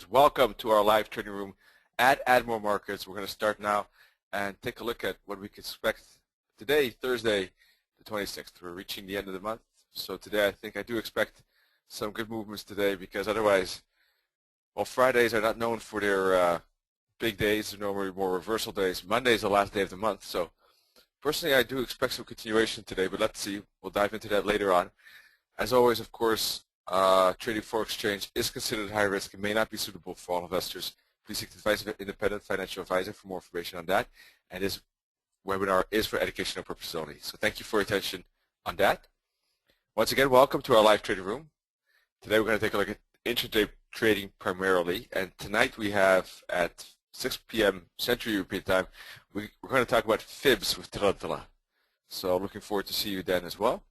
Welcome to our live trading room at Admiral Markets. We're going to start now and take a look at what we can expect today, Thursday, the 26th. We're reaching the end of the month, so today I do expect some good movements today because otherwise, well, Fridays are not known for their big days. They're normally more reversal days. Monday is the last day of the month, so personally I do expect some continuation today, but let's see. We'll dive into that later on. As always, of course, trading Forex exchange is considered high risk and may not be suitable for all investors. Please seek the advice of an independent financial advisor for more information on that. And this webinar is for educational purposes only. So thank you for your attention on that. Once again, welcome to our live trading room. Today we're going to take a look at intraday trading primarily. And tonight we have at 6 p.m. Central European time, we're going to talk about fibs with Tarantula. So looking forward to see you then as well.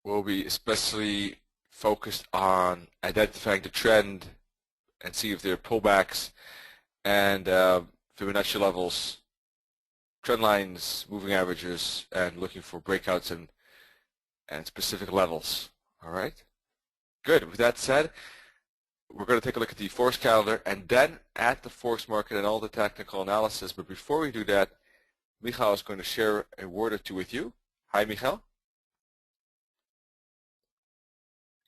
We'll be especially focused on identifying the trend and see if there are pullbacks and Fibonacci levels, trend lines, moving averages, and looking for breakouts and specific levels. All right? Good. With that said, we're going to take a look at the Forex calendar and then at the Forex market and all the technical analysis. But before we do that, Michael is going to share a word or two with you. Hi, Michael.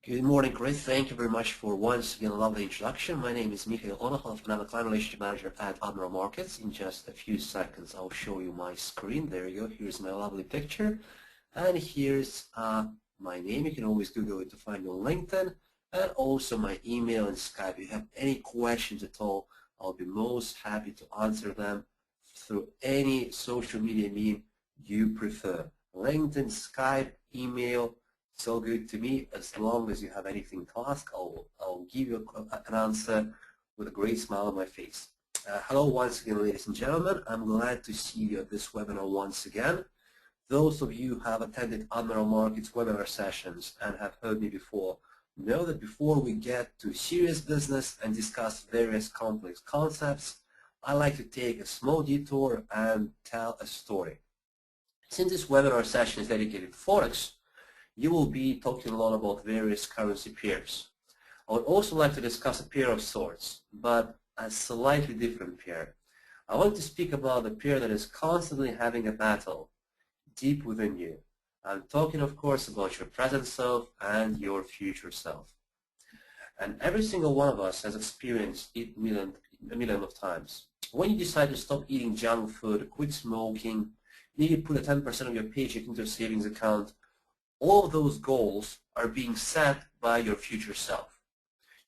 Good morning, Chris. Thank you very much for once again a lovely introduction. My name is Michael Onachov and I'm a Client Relationship Manager at Admiral Markets. In just a few seconds, I'll show you my screen. There you go. Here's my lovely picture. And here's my name. You can always Google it to find me on LinkedIn. And also my email and Skype. If you have any questions at all, I'll be most happy to answer them through any social media medium you prefer. LinkedIn, Skype, email. It's all good to me. As long as you have anything to ask, I'll give you an answer with a great smile on my face. Hello once again, ladies and gentlemen. I'm glad to see you at this webinar once again. Those of you who have attended Admiral Markets webinar sessions and have heard me before know that before we get to serious business and discuss various complex concepts, I like to take a small detour and tell a story. Since this webinar session is dedicated to Forex, you will be talking a lot about various currency pairs. I would also like to discuss a pair of sorts, but a slightly different pair. I want to speak about the pair that is constantly having a battle deep within you. I'm talking, of course, about your present self and your future self. And every single one of us has experienced it a million of times. When you decide to stop eating junk food, quit smoking, maybe put a 10% of your paycheck into a savings account, all of those goals are being set by your future self.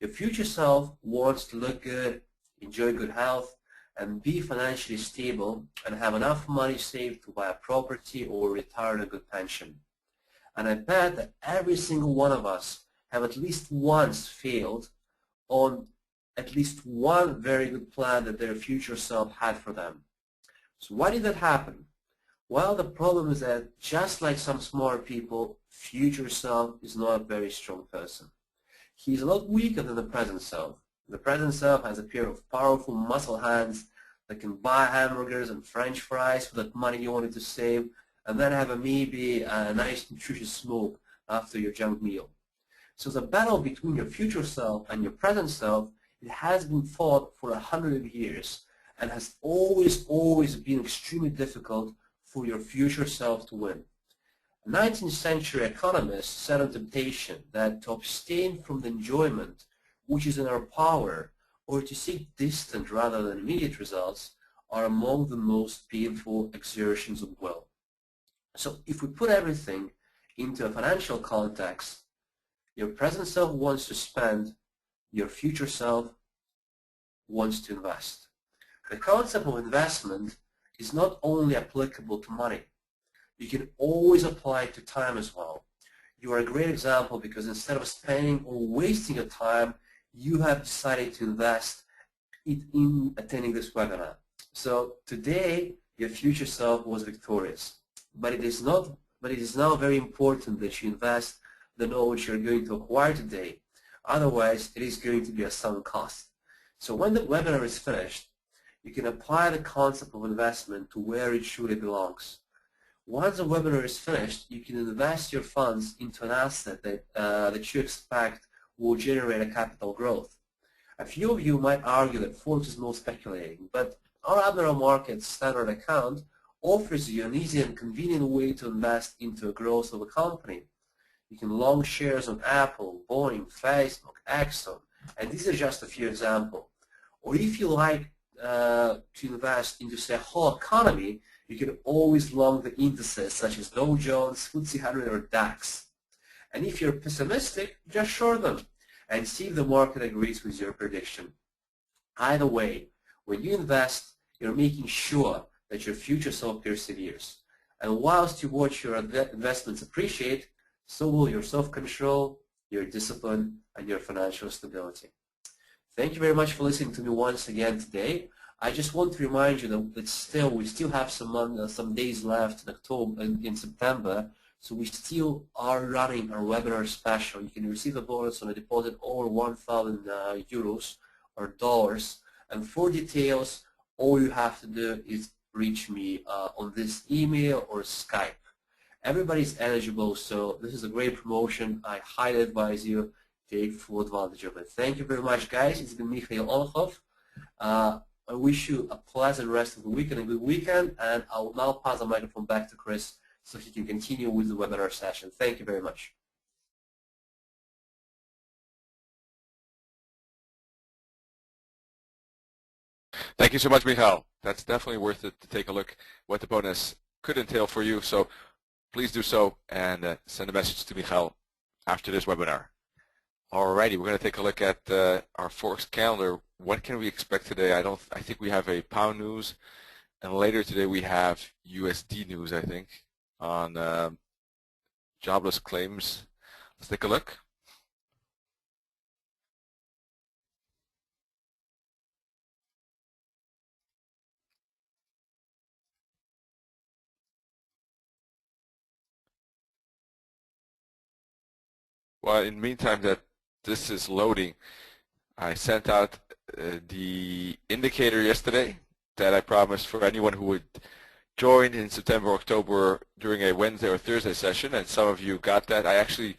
Your future self wants to look good, enjoy good health, and be financially stable and have enough money saved to buy a property or retire on a good pension. And I bet that every single one of us have at least once failed on at least one very good plan that their future self had for them. So why did that happen? Well, the problem is that just like some smart people, future self is not a very strong person. He's a lot weaker than the present self. The present self has a pair of powerful muscle hands that can buy hamburgers and French fries for that money you wanted to save and then have maybe a nice nutritious smoke after your junk meal. So the battle between your future self and your present self, it has been fought for 100 years and has always been extremely difficult for your future self to win. A 19th century economist said on temptation that to abstain from the enjoyment which is in our power or to seek distant rather than immediate results are among the most painful exertions of will. So if we put everything into a financial context, your present self wants to spend, your future self wants to invest. The concept of investment is not only applicable to money. You can always apply it to time as well. You are a great example because instead of spending or wasting your time, you have decided to invest it in attending this webinar. So today, your future self was victorious. But it is now very important that you invest the knowledge you're going to acquire today. Otherwise, it is going to be a sunk cost. So when the webinar is finished, you can apply the concept of investment to where it truly belongs. Once the webinar is finished, you can invest your funds into an asset that you expect will generate a capital growth. A few of you might argue that Forex is more speculating, but our Admiral Markets standard account offers you an easy and convenient way to invest into the growth of a company. You can long shares on Apple, Boeing, Facebook, Exxon, and these are just a few examples. Or if you like to invest into, say, a whole economy, you can always long the indices such as Dow Jones, FTSE 100, or DAX. And if you're pessimistic, just short them and see if the market agrees with your prediction. Either way, when you invest, you're making sure that your future self perseveres. And whilst you watch your investments appreciate, so will your self-control, your discipline, and your financial stability. Thank you very much for listening to me once again today. I just want to remind you that we still have some days left in October in September, so we still are running our webinar special. You can receive a bonus on a deposit over 1,000 euros or dollars. And for details, all you have to do is reach me on this email or Skype. Everybody's eligible, so this is a great promotion. I highly advise you take full advantage of it. Thank you very much, guys. It's been Mikhail Olakov. I wish you a pleasant rest of the week and a good weekend, and I will now pass the microphone back to Chris so he can continue with the webinar session. Thank you very much. Thank you so much, Michal. That's definitely worth it to take a look what the bonus could entail for you. So please do so and send a message to Michal after this webinar. Alrighty, we're going to take a look at our Forex calendar. What can we expect today? I think we have a pound news, and later today we have USD news, I think, on jobless claims. Let's take a look. Well, in the meantime that this is loading, I sent out the indicator yesterday that I promised for anyone who would join in September, October during a Wednesday or Thursday session, and some of you got that. I actually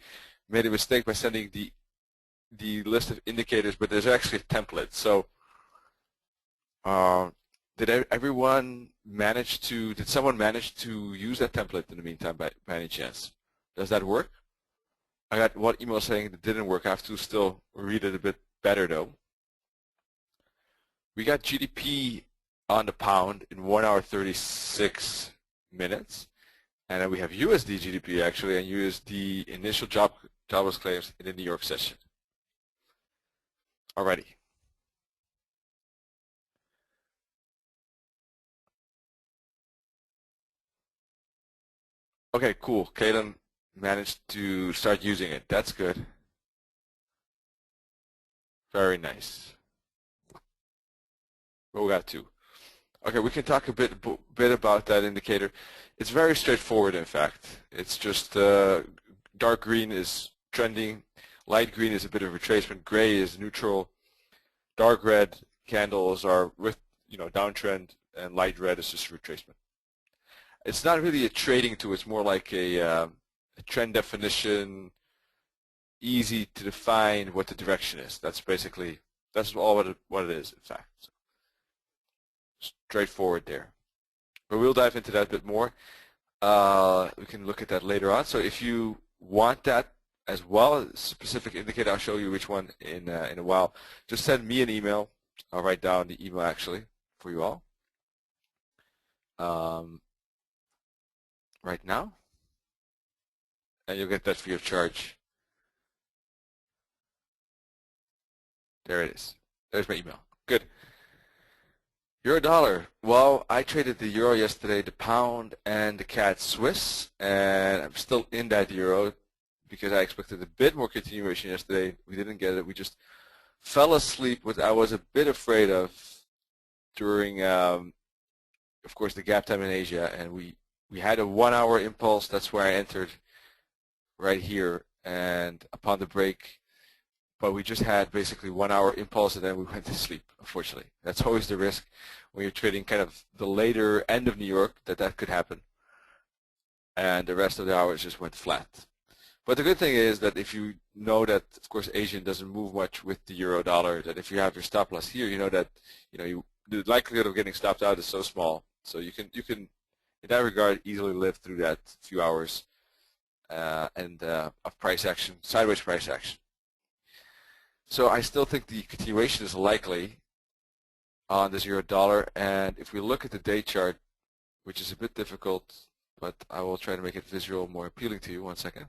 made a mistake by sending the list of indicators, but there's actually a template. So did someone manage to use that template in the meantime by any chance? Does that work? I got one email saying it didn't work. I have to still read it a bit better though. We got GDP on the pound in 1 hour 36 minutes, and then we have USD GDP actually and USD initial jobless claims in the New York session. Alrighty. Okay, cool. Kaylin managed to start using it. That's good. Very nice. Well, we got two. Okay, we can talk a bit about that indicator. It's very straightforward, in fact. It's just dark green is trending, light green is a bit of retracement, gray is neutral, dark red candles are with downtrend, and light red is just retracement. It's not really a trading tool. It's more like a trend definition, easy to define what the direction is. That's all what it is, in fact. So, straightforward there. But we'll dive into that a bit more. We can look at that later on. So if you want that as well, a specific indicator, I'll show you which one in a while. Just send me an email. I'll write down the email actually for you all right now, and you'll get that free of charge. There it is. There's my email. Good. Euro dollar. Well, I traded the euro yesterday, the pound, and the CAD Swiss, and I'm still in that euro because I expected a bit more continuation yesterday. We didn't get it. We just fell asleep, which I was a bit afraid of during, of course, the gap time in Asia, and we had a 1 hour impulse. That's where I entered right here, and upon the break, but we just had basically 1 hour impulse, and then we went to sleep, unfortunately. That's always the risk when you're trading kind of the later end of New York that could happen. and the rest of the hours just went flat. But the good thing is that if you know that, of course, Asian doesn't move much with the euro dollar, that if you have your stop loss here, you know that the likelihood of getting stopped out is so small. So you can in that regard easily live through that few hours of price action, sideways price action. So I still think the continuation is likely on this euro dollar, and if we look at the day chart, which is a bit difficult, but I will try to make it visual more appealing to you. 1 second.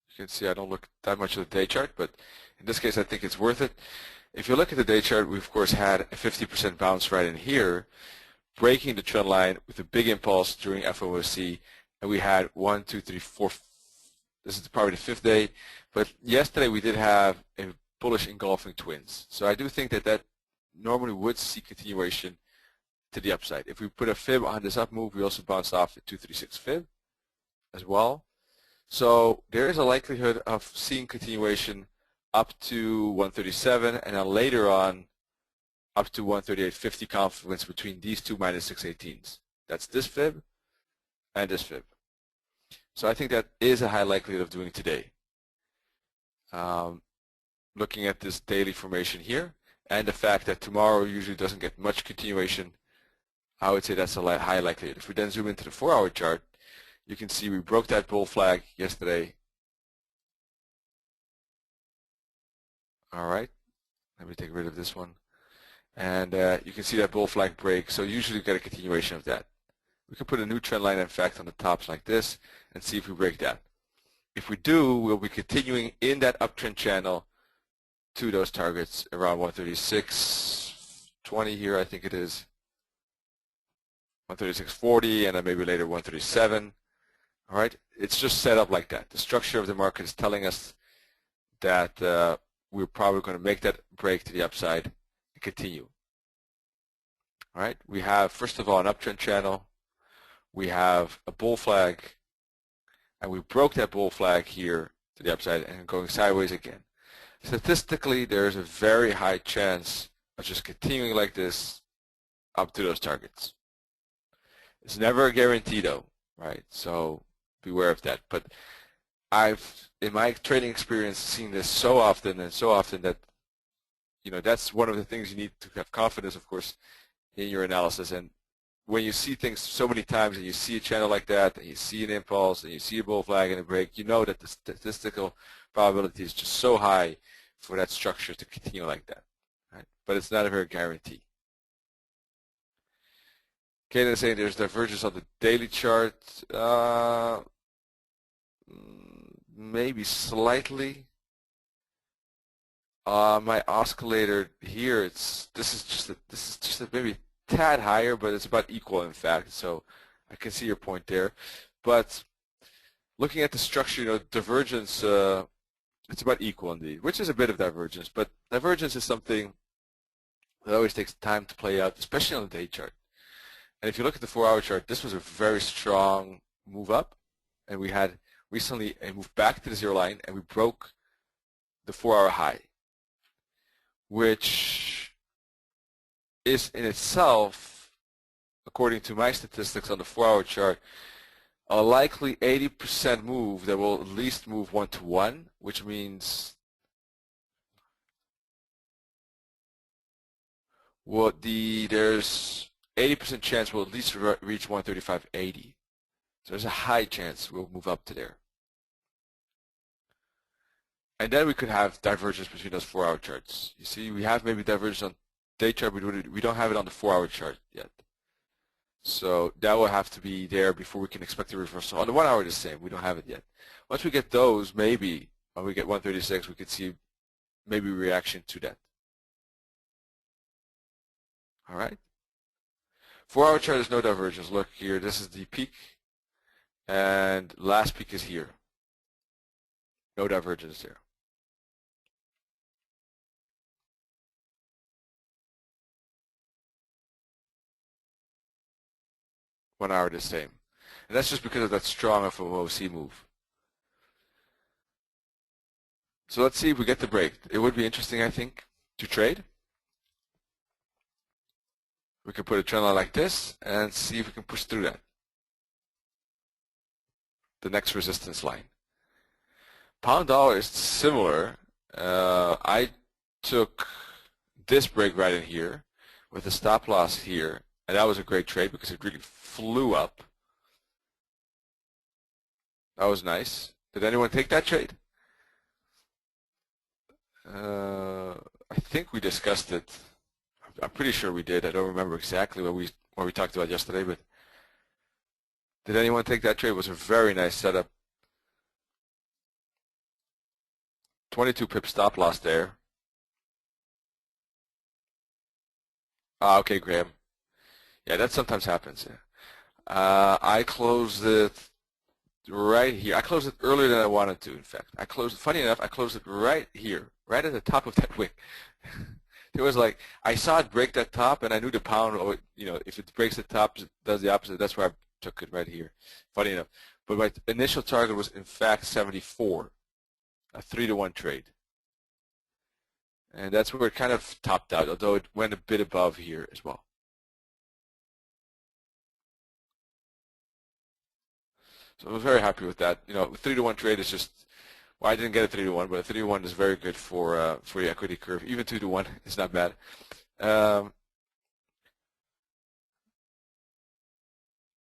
You can see I don't look that much at the day chart, but in this case I think it's worth it. If you look at the day chart, we of course had a 50% bounce right in here, breaking the trend line with a big impulse during FOMC, and we had 1, 2, 3, 4. This is probably the 5th day, but yesterday we did have a bullish engulfing twins. So I do think that normally would see continuation to the upside. If we put a fib on this up move, we also bounced off the 236 fib as well. So there is a likelihood of seeing continuation up to 137, and then later on up to 138.50 confluence between these two minus 618s. That's this fib and this fib. So I think that is a high likelihood of doing today. Looking at this daily formation here and the fact that tomorrow usually doesn't get much continuation, I would say that's a high likelihood. If we then zoom into the 4-hour chart, you can see we broke that bull flag yesterday. All right, let me take rid of this one. And you can see that bull flag break, so usually you get a continuation of that. We can put a new trend line in fact on the tops like this and see if we break that. If we do, we'll be continuing in that uptrend channel to those targets around 136.20 here, I think it is. 136.40, and then maybe later 137. All right, it's just set up like that. The structure of the market is telling us that we're probably going to make that break to the upside and continue. All right, we have, first of all, an uptrend channel. We have a bull flag, and we broke that bull flag here to the upside and going sideways again. Statistically, there's a very high chance of just continuing like this up to those targets. It's never a guarantee though, right? So beware of that. But I've, in my trading experience, seen this so often that, that's one of the things you need to have confidence, of course, in your analysis. And when you see things so many times and you see a channel like that and you see an impulse and you see a bull flag and a break, you know that the statistical probability is just so high for that structure to continue like that, right? But it's not a very guarantee. Okay, then saying there's divergence on the daily chart, maybe slightly. My oscillator here, this is just a maybe tad higher, but it's about equal in fact. So I can see your point there. But looking at the structure, divergence, it's about equal indeed, which is a bit of divergence. But divergence is something that always takes time to play out, especially on the day chart. And if you look at the 4-hour chart, this was a very strong move up, and we had recently a move back to the zero line, and we broke the 4-hour high, which is in itself, according to my statistics on the 4-hour chart, a likely 80% move that will at least move 1-to-1, which means there's 80% chance we'll at least reach 135.80. So there's a high chance we'll move up to there. And then we could have divergence between those 4-hour charts. You see, we have maybe divergence on day chart, but we don't have it on the 4-hour chart yet. So that will have to be there before we can expect a reversal. On the 1 hour, the same. We don't have it yet. Once we get those, maybe when we get 136, we could see maybe reaction to that. All right. 4-hour chart is no divergence. Look here. This is the peak, and last peak is here. No divergence there. 1 hour the same. And that's just because of that strong of a OC move. So let's see if we get the break. It would be interesting, I think, to trade. We can put a trend line like this and see if we can push through that. The next resistance line. Pound dollar is similar. I took this break right in here with a stop loss here, and that was a great trade because it really flew up. That was nice. Did anyone take that trade? I think we discussed it. I'm pretty sure we did. I don't remember exactly what we talked about yesterday, but did anyone take that trade? It was a very nice setup. 22 pip stop loss there. Ah, okay, Graham. Yeah, that sometimes happens. Yeah. I closed it right here. I closed it earlier than I wanted to, in fact. Funny enough, I closed it right here, right at the top of that wick. It was like, I saw it break that top, and I knew the pound, if it breaks the top, it does the opposite. That's why I took it right here. Funny enough. But my initial target was, in fact, 74, a 3-to-1 trade. And that's where it kind of topped out, although it went a bit above here as well. So I was very happy with that. 3-to-1 trade is just, well, I didn't get a 3-to-1, but a 3-to-1 is very good for the equity curve. Even 2-to-1 is not bad.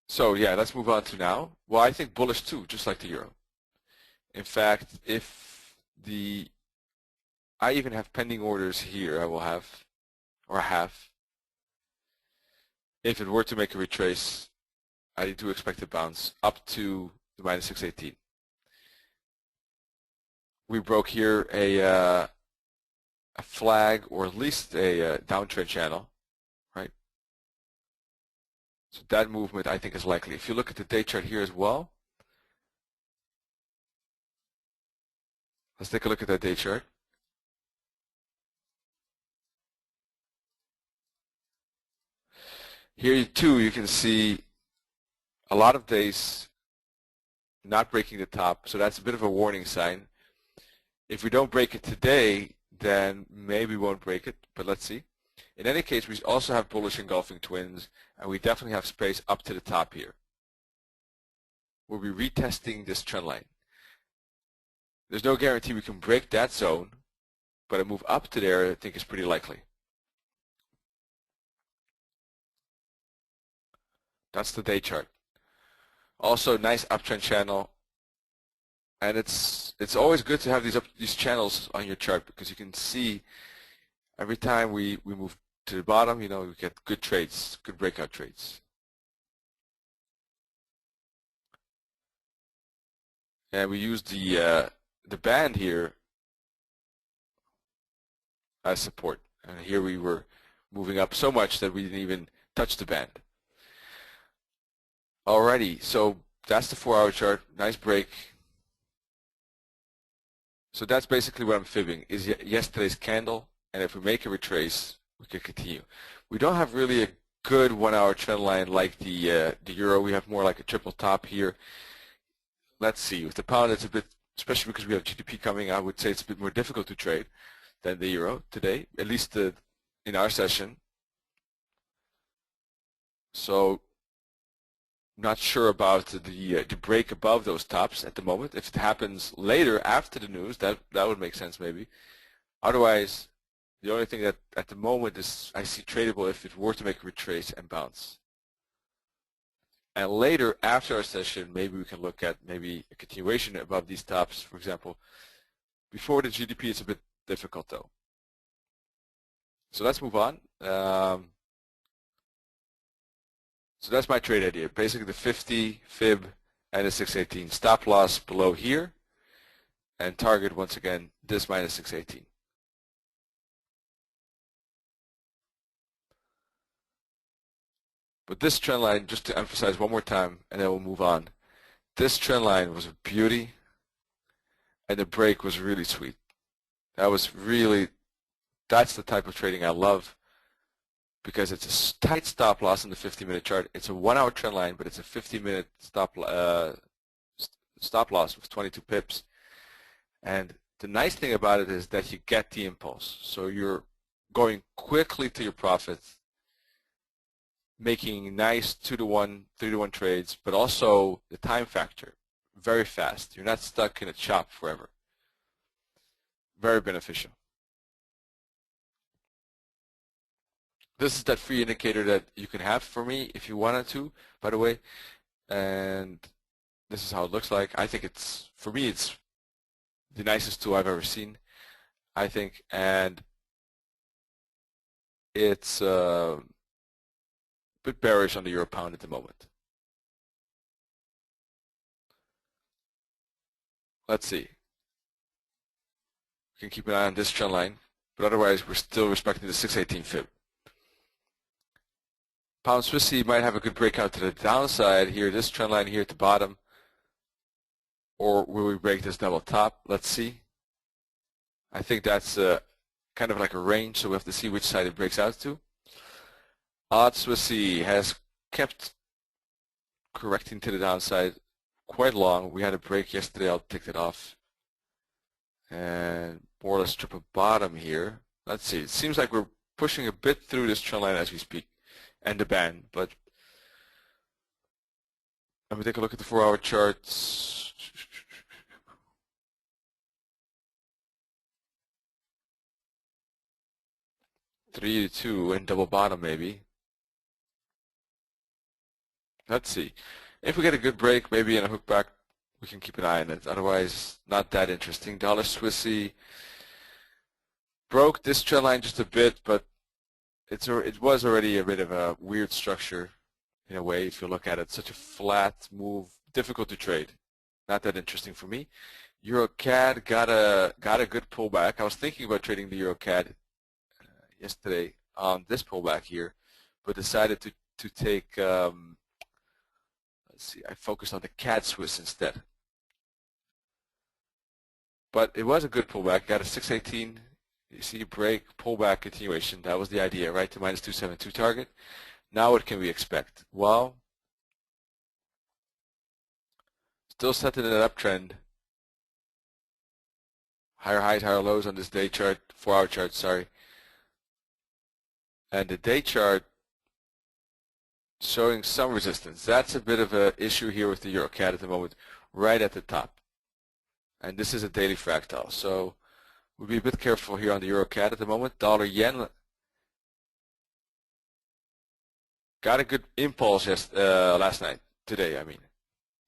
So yeah, let's move on to now. Well, I think bullish too, just like the euro. In fact, I even have pending orders here, I have. If it were to make a retrace, I do expect a bounce up to the minus 618. We broke here a flag, or at least a downtrend channel, right? So that movement, I think, is likely. If you look at the day chart here as well, let's take a look at that day chart. Here too, you can see a lot of days not breaking the top, so that's a bit of a warning sign. If we don't break it today, then maybe we won't break it, but let's see. In any case, we also have bullish engulfing twins, and we definitely have space up to the top here. We'll be retesting this trend line. There's no guarantee we can break that zone, but a move up to there I think is pretty likely. That's the day chart. Also, nice uptrend channel, and it's always good to have these channels on your chart, because you can see every time we move to the bottom, we get good trades, good breakout trades. And we use the band here as support, and here we were moving up so much that we didn't even touch the band. Alrighty, so that's the 4-hour chart. Nice break. So that's basically what I'm fibbing, is yesterday's candle, and if we make a retrace, we can continue. We don't have really a good 1-hour trend line like the euro. We have more like a triple top here. Let's see. With the pound, it's a bit, especially because we have GDP coming, I would say it's a bit more difficult to trade than the euro today, at least in our session. So not sure about the break above those tops at the moment. If it happens later after the news, that would make sense maybe. Otherwise, the only thing that at the moment is I see tradable if it were to make a retrace and bounce. And later after our session, maybe we can look at maybe a continuation above these tops, for example. Before the GDP, it's a bit difficult though. So let's move on. So that's my trade idea. Basically the 50 fib and the 618. Stop loss below here, and target once again this minus 618. But this trend line, just to emphasize one more time, and then we'll move on. This trend line was a beauty, and the break was really sweet. That's the type of trading I love. because it's a tight stop loss in the 50-minute chart. It's a 1-hour trend line, but it's a 50-minute stop loss with 22 pips. And the nice thing about it is that you get the impulse. So you're going quickly to your profits, making nice 2-to-1, 3-to-1 trades, but also the time factor, very fast. You're not stuck in a chop forever. Very beneficial. This is that free indicator that you can have for me if you wanted to, by the way. And this is how it looks like. I think it's, for me, it's the nicest tool I've ever seen, I think. And it's a bit bearish on the euro pound at the moment. Let's see. We can keep an eye on this trend line, but otherwise we're still respecting the 618 fib. Pound Swissy might have a good breakout to the downside here, this trend line here at the bottom. Or will we break this double top? Let's see. I think that's kind of like a range, so we have to see which side it breaks out to. Odd Swissy has kept correcting to the downside quite long. We had a break yesterday. I'll take that off. And more or less triple bottom here. Let's see. It seems like we're pushing a bit through this trend line as we speak and the band. But let me take a look at the 4-hour charts. Three to two and double bottom maybe. Let's see. If we get a good break, maybe in a hook back, we can keep an eye on it. Otherwise, not that interesting. Dollar Swissy broke this trend line just a bit, but it was already a bit of a weird structure in a way. If you look at it, such a flat move, difficult to trade. Not that interesting for me. Euro CAD got a good pullback. I was thinking about trading the Euro CAD yesterday on this pullback here, but decided to take. Let's see. I focused on the CAD Swiss instead. But it was a good pullback. Got a 618. You see, break, pullback, continuation. That was the idea, right? To minus 272 target. Now what can we expect? Well, still set in an uptrend. Higher highs, higher lows on this day chart, 4-hour chart, sorry. And the day chart showing some resistance. That's a bit of an issue here with the Euro CAD at the moment, right at the top. And this is a daily fractal. So we'll be a bit careful here on the Euro CAD at the moment. Dollar yen got a good impulse last night, today I mean,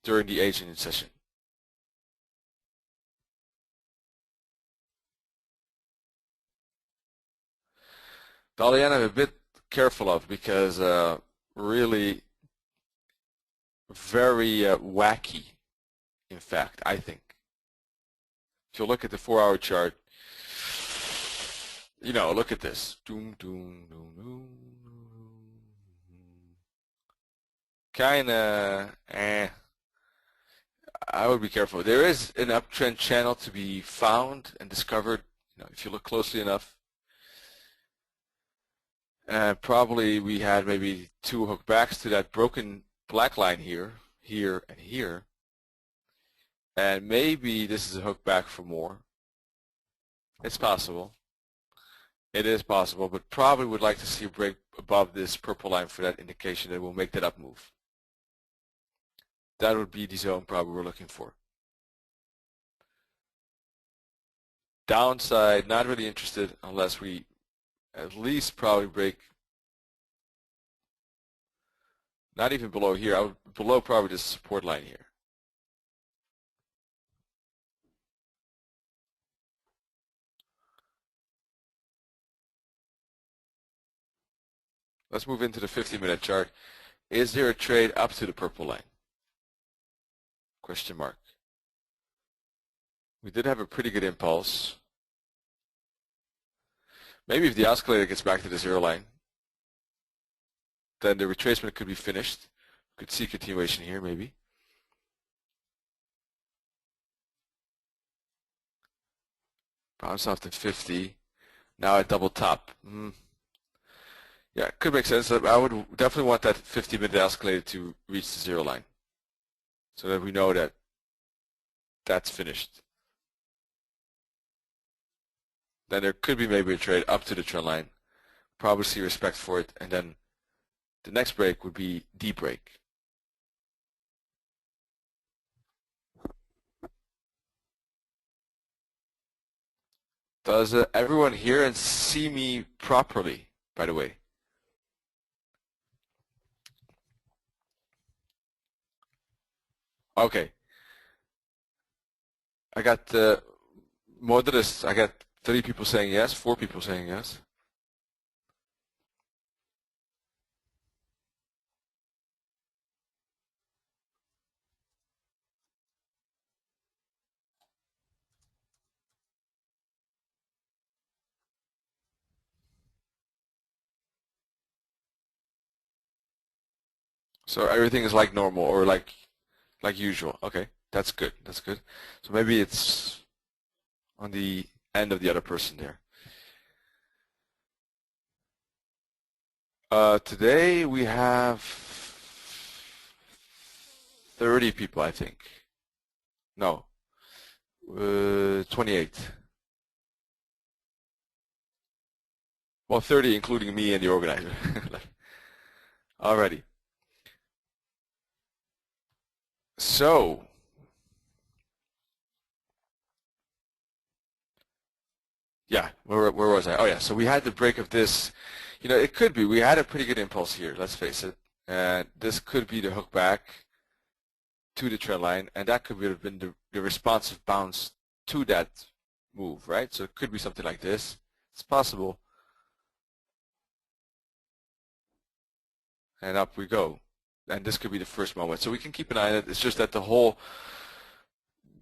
during the Asian session. Dollar yen I'm a bit careful of because really very wacky, in fact, I think. If you look at the 4-hour chart, you know, look at this. Doom, doom, doom, doom. Kinda, I would be careful. There is an uptrend channel to be found and discovered, you know, if you look closely enough. And probably we had maybe 2 hook backs to that broken black line here, here, and here. And maybe this is a hook back for more. It's possible. It is possible, but probably would like to see a break above this purple line for that indication that we'll make that up move. That would be the zone probably we're looking for. Downside, not really interested unless we at least probably break, not even below here, I would below probably this support line here. Let's move into the 50-minute chart. Is there a trade up to the purple line? Question mark. We did have a pretty good impulse. Maybe if the oscillator gets back to the 0 line, then the retracement could be finished. Could see continuation here maybe. Bounce off to 50. Now at double top. Yeah, it could make sense. I would definitely want that 50-minute escalator to reach the zero line so that we know that that's finished. Then there could be maybe a trade up to the trend line, probably see respect for it, and then the next break would be D break. Does everyone hear and see me properly, by the way? Okay. I got modest. I got 3 people saying yes, 4 people saying yes. So everything is like normal or like usual. Okay, that's good. That's good. So maybe it's on the end of the other person there. Today we have 30 people, I think. No, 28. Well, 30 including me and the organizer. Alrighty. So, yeah, where was I? Oh yeah, so we had the break of this. You know, it could be. We had a pretty good impulse here, let's face it. And this could be the hook back to the trend line, and that could have been the responsive bounce to that move, right? So it could be something like this. It's possible. And up we go. And this could be the first moment. So we can keep an eye on it. It's just that the whole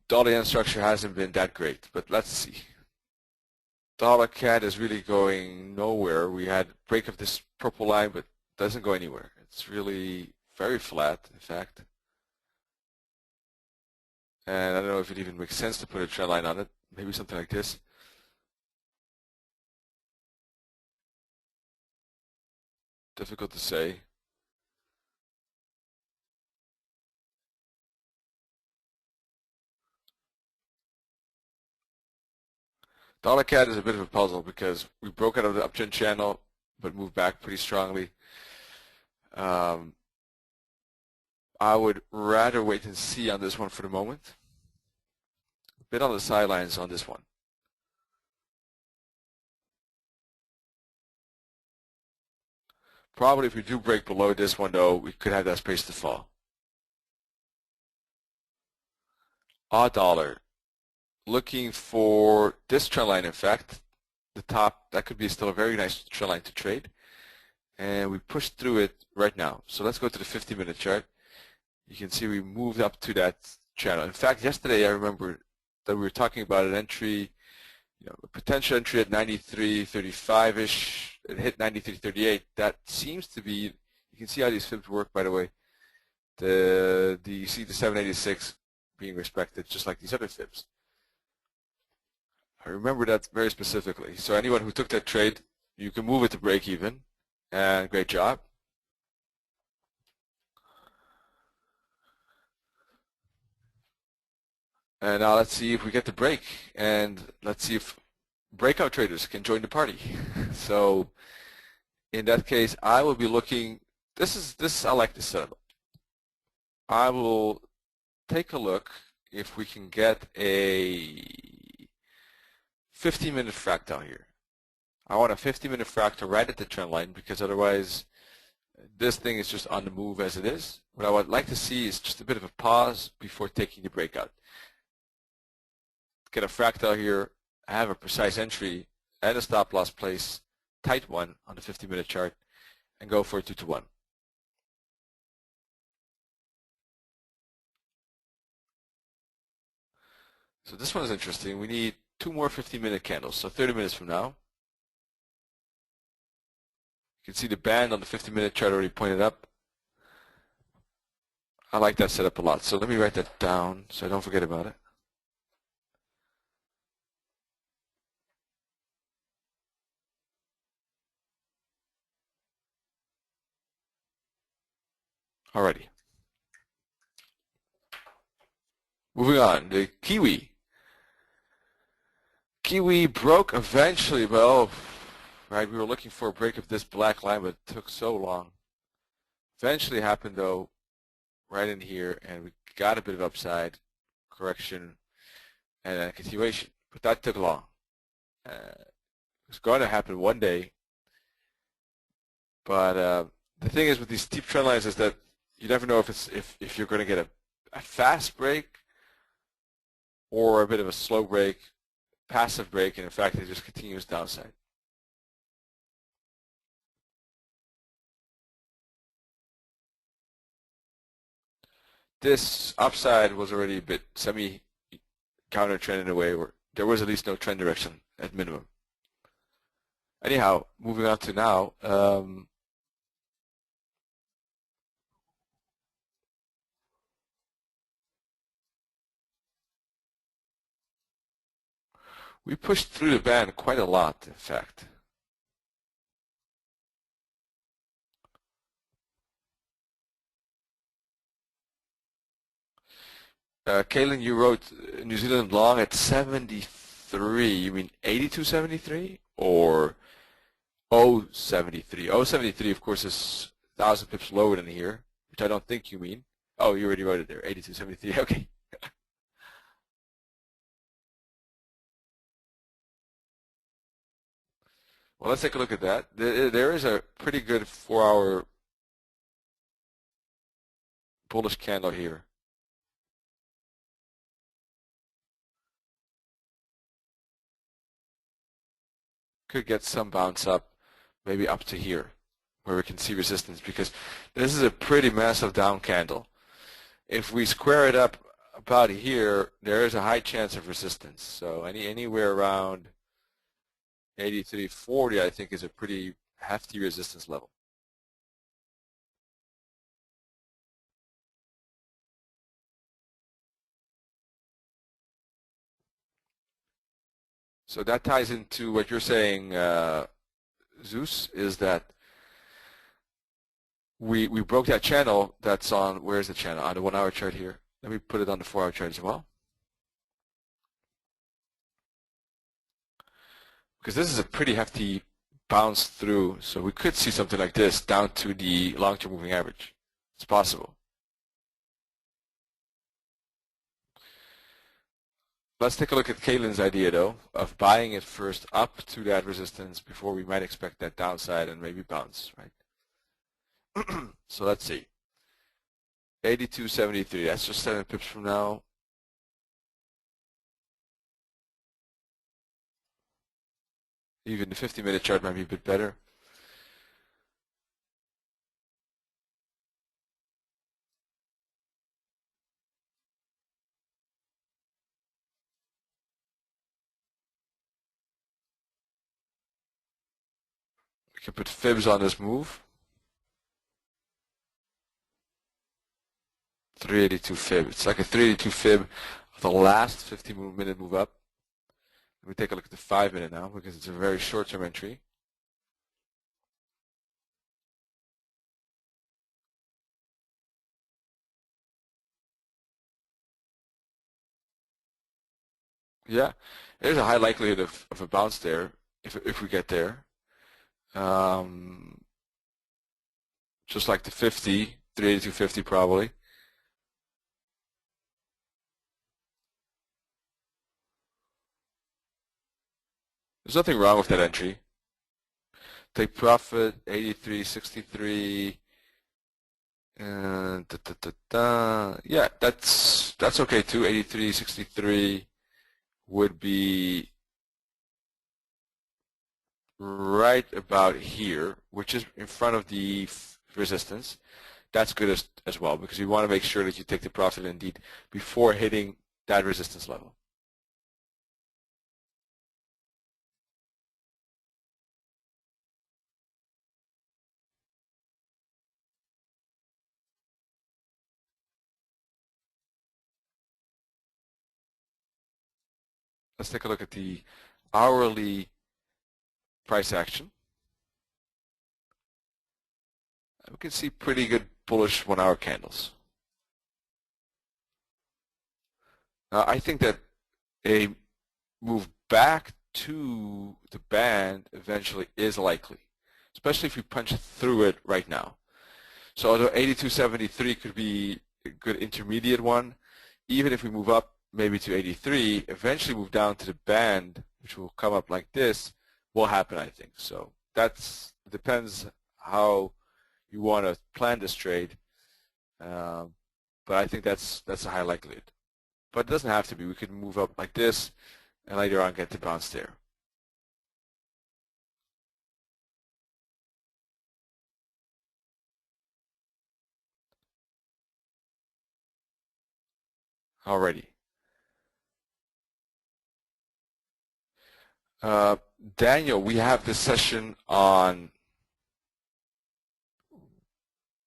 dollar yen structure hasn't been that great. But let's see. Dollar CAD is really going nowhere. We had break of this purple line, but doesn't go anywhere. It's really very flat, in fact. And I don't know if it even makes sense to put a trend line on it. Maybe something like this. Difficult to say. Dollar CAD is a bit of a puzzle because we broke out of the uptrend channel but moved back pretty strongly. I would rather wait and see on this one for the moment. A bit on the sidelines on this one. Probably if we do break below this one though, we could have that space to fall. Odd dollar. Looking for this trend line, in fact, the top, that could be still a very nice trend line to trade. And we pushed through it right now. So let's go to the 50-minute chart. You can see we moved up to that channel. In fact, yesterday I remember that we were talking about an entry, a potential entry at 93.35-ish. It hit 93.38. That seems to be, you can see how these fibs work, by the way. You see the 786 being respected, just like these other fibs. I remember that very specifically. So anyone who took that trade, you can move it to break even, and great job. And now let's see if we get the break, and let's see if breakout traders can join the party. So in that case, I will be looking. I like this setup. I will take a look if we can get a 50-minute fractal here. I want a 50-minute fractal right at the trend line because otherwise this thing is just on the move as it is. What I would like to see is just a bit of a pause before taking the breakout. Get a fractal here, have a precise entry and a stop loss place, tight one on the 50-minute chart, and go for a 2-to-1. So this one is interesting. We need 2 more 50-minute candles, so 30 minutes from now. You can see the band on the 50-minute chart already pointed up. I like that setup a lot. So let me write that down so I don't forget about it. Alrighty. Moving on, the Kiwi. Kiwi broke eventually, but right, we were looking for a break of this black line, but it took so long. Eventually happened though, right in here, and we got a bit of upside correction and a continuation, but that took long. It's going to happen one day, but the thing is with these steep trend lines is that you never know if you're going to get a fast break or a bit of a slow break, passive break, and in fact it just continues downside. This upside was already a bit semi-counter trend in a way where there was at least no trend direction at minimum. Anyhow, moving on to now, we pushed through the band quite a lot, in fact. Kaylin, you wrote New Zealand long at 73. You mean 82.73 or 0.73? 0.73, of course, is 1,000 pips lower than here, which I don't think you mean. Oh, you already wrote it there, 82.73. Okay. Well, let's take a look at that. There is a pretty good 4-hour bullish candle here. Could get some bounce up, maybe up to here, where we can see resistance, because this is a pretty massive down candle. If we square it up about here, there is a high chance of resistance. So anywhere around 83.40, I think, is a pretty hefty resistance level. So that ties into what you're saying, Zeus, is that we broke that channel that's on, where's the channel? On the 1-hour chart here. Let me put it on the 4-hour chart as well. Because this is a pretty hefty bounce through, so we could see something like this down to the long-term moving average. It's possible. Let's take a look at Kaylin's idea, though, of buying it first up to that resistance before we might expect that downside and maybe bounce, right? So let's see. 82.73, that's just 7 pips from now. Even the 50-minute chart might be a bit better. We can put fibs on this move. 382 fib. It's like a 382 fib of the last 50-minute move up. Let me take a look at the 5-minute now because it's a very short-term entry. Yeah, there's a high likelihood of a bounce there if we get there. Just like the 50, 382.50 probably. There's nothing wrong with that entry. Take profit, 83.63. Yeah, that's okay too. 83.63 would be right about here, which is in front of the resistance. That's good as well, because you want to make sure that you take the profit indeed before hitting that resistance level. Let's take a look at the hourly price action. We can see pretty good bullish 1 hour candles. I think that a move back to the band eventually is likely, especially if we punch through it right now. So although 82.73 could be a good intermediate one, even if we move up maybe to 83, eventually move down to the band, which will come up like this, will happen, I think. So that's depends how you want to plan this trade, but I think that's a high likelihood. But it doesn't have to be. We could move up like this and later on get the bounce there. Alrighty. Daniel, we have this session on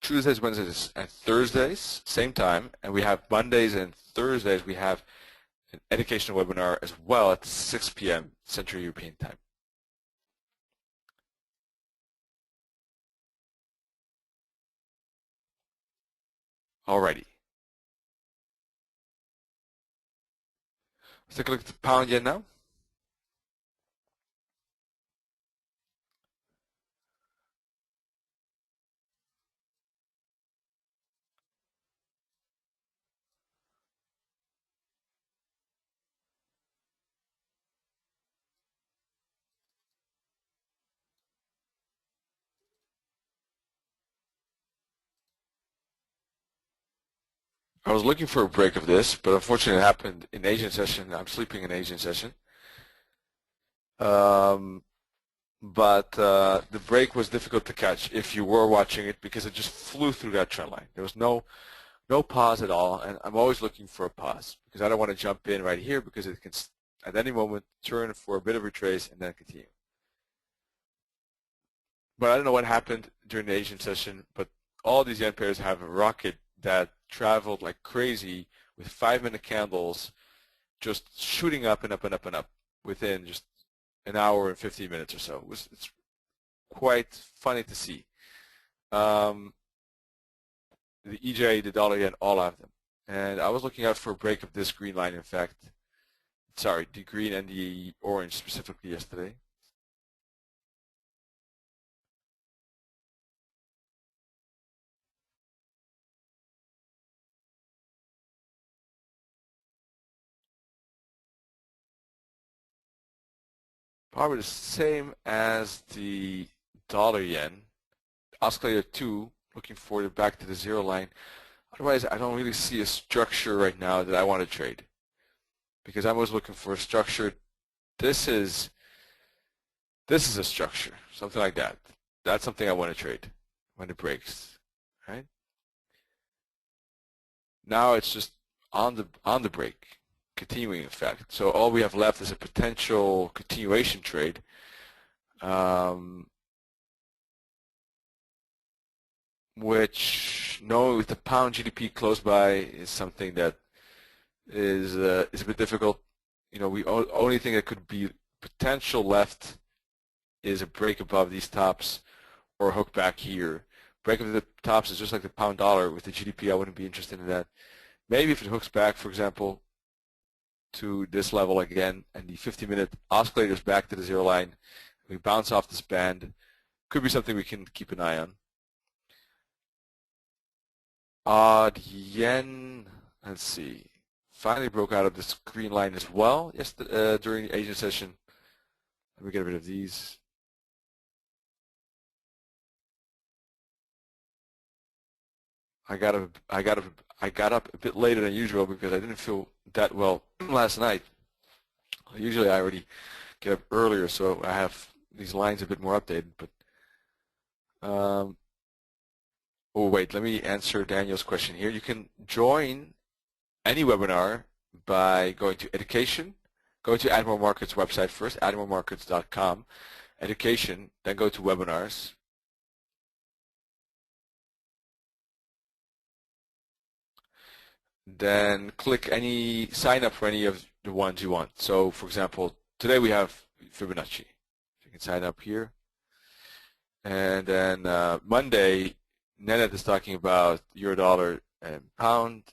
Tuesdays, Wednesdays, and Thursdays, same time, and we have Mondays and Thursdays. We have an educational webinar as well at 6 p.m. Central European Time. Alrighty. Let's take a look at the pound yen now. I was looking for a break of this, but unfortunately it happened in Asian session. I'm sleeping in Asian session. But the break was difficult to catch if you were watching it because it just flew through that trend line. There was no pause at all, and I'm always looking for a pause because I don't want to jump in right here because it can at any moment turn for a bit of retrace and then continue. But I don't know what happened during the Asian session, but all these yen pairs have a rocket that traveled like crazy with 5-minute candles just shooting up and up and up and up within just an hour and 15 minutes or so. It's quite funny to see. The EJ, the dollar yen, all have them. And I was looking out for a break of this green line, in fact. Sorry, the green and the orange specifically yesterday. Probably the same as the dollar yen. Oscillator 2, looking forward back to the zero line. Otherwise, I don't really see a structure right now that I want to trade because I'm always looking for a structure. This is a structure, something like that. That's something I want to trade when it breaks, right? Now it's just on the break, continuing in fact. So all we have left is a potential continuation trade. Which, knowing with the pound GDP close by, is something that is a bit difficult. You know, only thing that could be potential left is a break above these tops or a hook back here. Break of the tops is just like the pound dollar. With the GDP, I wouldn't be interested in that. Maybe if it hooks back, for example, to this level again, and the 50-minute oscillator is back to the zero line, we bounce off this band, could be something we can keep an eye on. Odd yen, let's see, finally broke out of this green line as well during the Asian session. Let me get rid of these. I got up a bit later than usual because I didn't feel that well last night. Usually I already get up earlier, so I have these lines a bit more updated. But oh wait, let me answer Daniel's question here. You can join any webinar by going to education, go to Admiral Markets website first, admiralmarkets.com, education, then go to webinars. Then click sign up for any of the ones you want. So for example, today we have Fibonacci. You can sign up here. And then Monday, Nenad is talking about euro, dollar, and pound,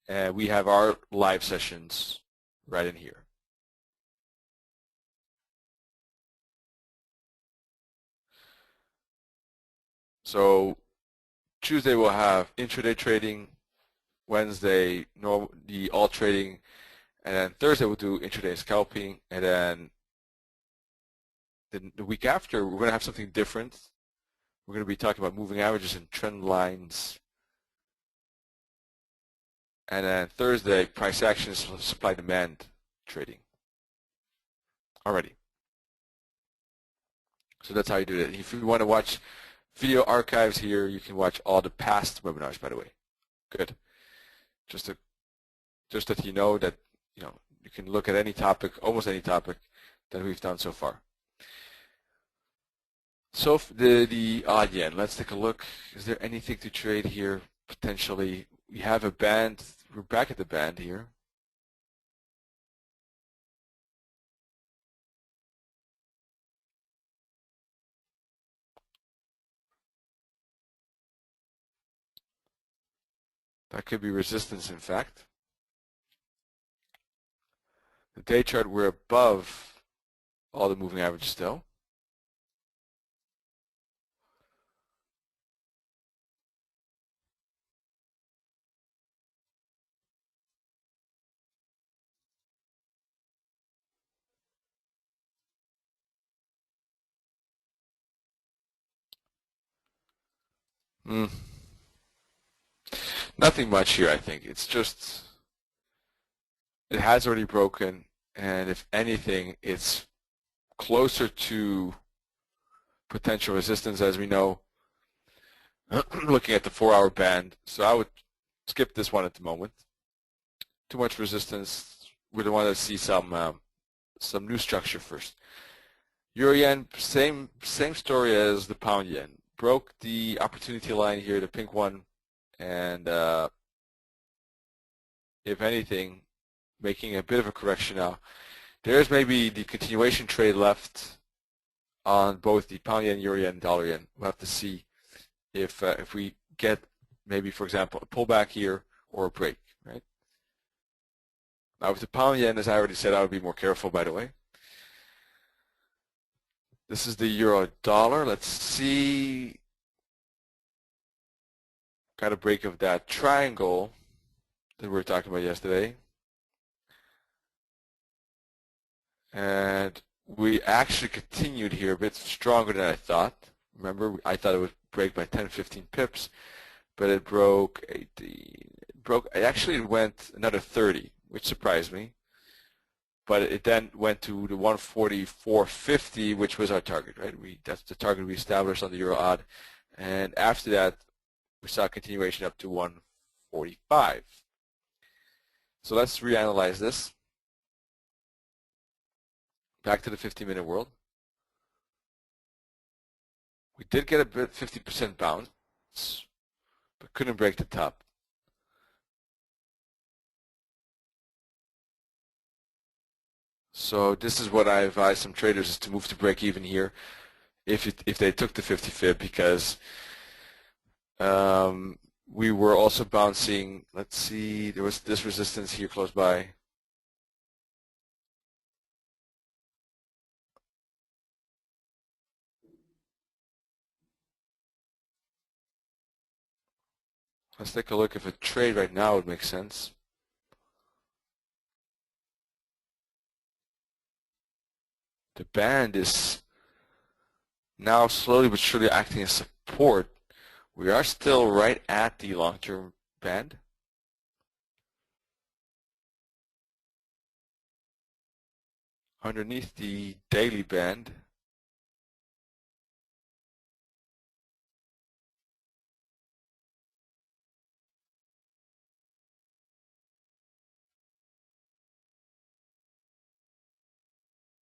and we have our live sessions right in here. So Tuesday we'll have intraday trading, Wednesday the all trading, and then Thursday we'll do intraday scalping, and then the week after we're going to have something different. We're going to be talking about moving averages and trend lines. And then Thursday, price action is supply demand trading. Alrighty. So that's how you do it. If you want to watch video archives here, you can watch all the past webinars, by the way. Good. Just that you know that you can look at any topic, almost any topic that we've done so far. So the odd yen, let's take a look. Is there anything to trade here potentially? We have a band. We're back at the band here. That could be resistance, in fact. The day chart, we're above all the moving averages still. Nothing much here, I think. It's just, it has already broken, and if anything, it's closer to potential resistance, as we know, looking at the 4-hour band. So I would skip this one at the moment. Too much resistance. We'd want to see some new structure first. Euro yen, same story as the pound yen. Broke the opportunity line here, the pink one, and if anything, making a bit of a correction now. There's maybe the continuation trade left on both the pound yen, euro yen, dollar yen. We'll have to see if we get maybe, for example, a pullback here or a break, right? Now with the pound yen, as I already said, I would be more careful, by the way. This is the euro dollar. Let's see. Got a break of that triangle that we were talking about yesterday. And we actually continued here a bit stronger than I thought. Remember, I thought it would break by 10, 15 pips, but it broke 18. It actually went another 30, which surprised me. But it then went to the 144.50, which was our target, right? That's the target we established on the euro odd. And after that, we saw a continuation up to 145. So let's reanalyze this. Back to the 50-minute world. We did get a bit 50% bounce, but couldn't break the top. So this is what I advise some traders is to move to break even here if they took the 50 fib, because we were also bouncing. Let's see, there was this resistance here close by. Let's take a look if a trade right now would make sense. The band is now slowly but surely acting as support. We are still right at the long-term band. Underneath the daily band.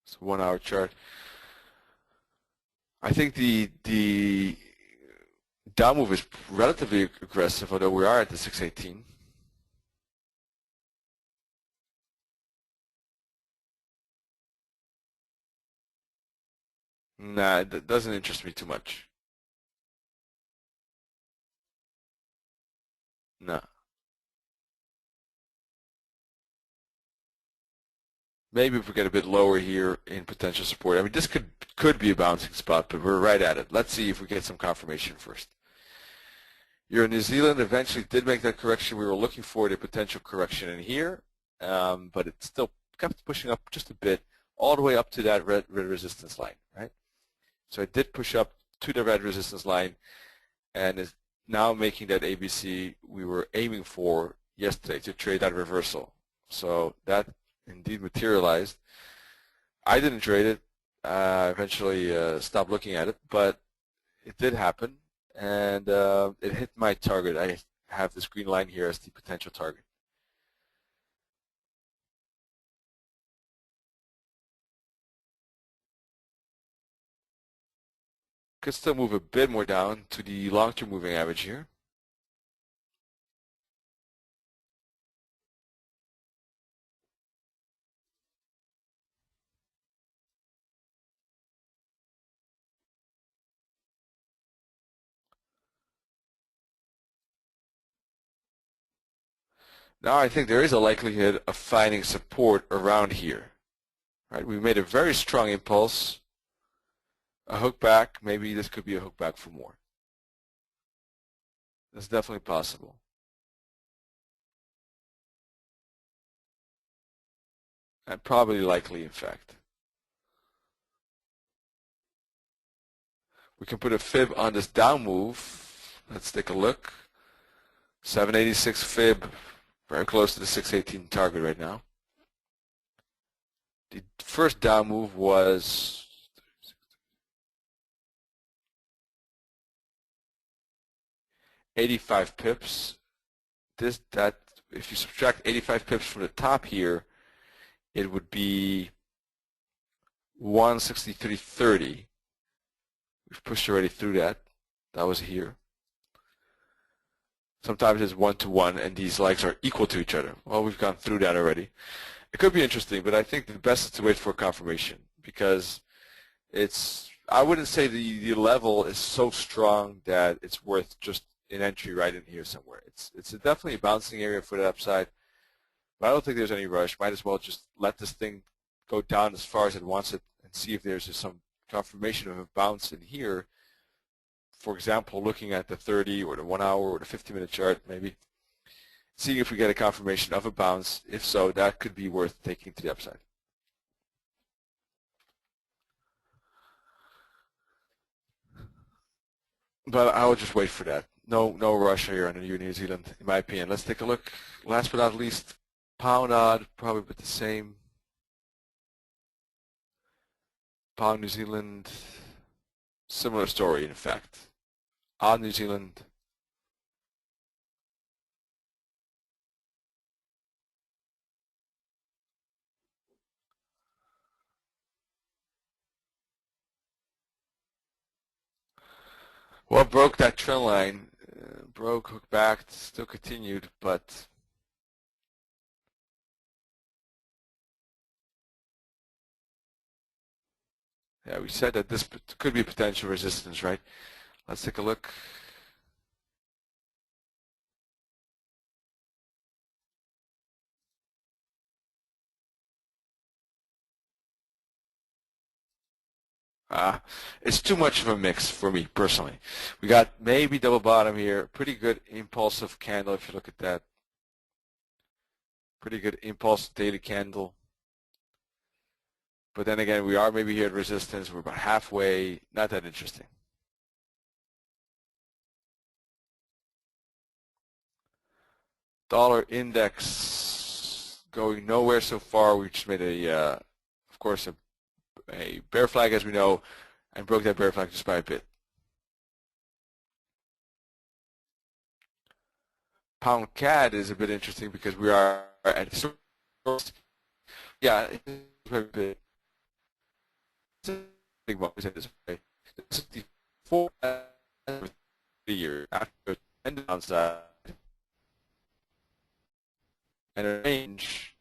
It's a 1-hour chart. I think the down move is relatively aggressive, although we are at the 618. Nah, that doesn't interest me too much. No. Maybe if we get a bit lower here in potential support. I mean, this could be a bouncing spot, but we're right at it. Let's see if we get some confirmation first. Euro New Zealand eventually did make that correction. We were looking for the potential correction in here, but it still kept pushing up just a bit, all the way up to that red resistance line, right? So it did push up to the red resistance line, and is now making that ABC we were aiming for yesterday to trade that reversal. So that indeed materialized. I didn't trade it. Eventually stopped looking at it, but it did happen, and it hit my target. I have this green line here as the potential target. Could still move a bit more down to the long-term moving average here. Now I think there is a likelihood of finding support around here. Right? We made a very strong impulse, a hook back. Maybe this could be a hook back for more. That's definitely possible. And probably likely, in fact. We can put a fib on this down move. Let's take a look. 786 fib, very close to the 618 target right now. The first down move was 85 pips. If you subtract 85 pips from the top here, it would be 163.30. We've pushed already through that. That was here. Sometimes it's 1-to-1, and these likes are equal to each other. Well, we've gone through that already. It could be interesting, but I think the best is to wait for confirmation, because I wouldn't say the level is so strong that it's worth just an entry right in here somewhere. It's definitely a bouncing area for the upside, but I don't think there's any rush. Might as well just let this thing go down as far as it wants it and see if there's just some confirmation of a bounce in here. For example, looking at the 30 or the 1 hour or the 50-minute chart, maybe seeing if we get a confirmation of a bounce. If so, that could be worth taking to the upside. But I will just wait for that. No rush here on New Zealand, in my opinion. Let's take a look. Last but not least, pound odd, probably about the same. Pound New Zealand, similar story, in fact. Odd New Zealand. Well, broke that trend line. Broke, hooked back, still continued, but yeah, we said that this could be potential resistance, right? Let's take a look. It's too much of a mix for me personally. We got maybe double bottom here. Pretty good impulsive candle if you look at that. Pretty good impulse daily candle. But then again, we are maybe here at resistance. We're about halfway. Not that interesting. Dollar index going nowhere so far. We just made of course, a bear flag, as we know, and broke that bear flag just by a bit. Pound CAD is a bit interesting because we are at yeah, it's a bit. Big one is this way. 64 year after 10 downside and a range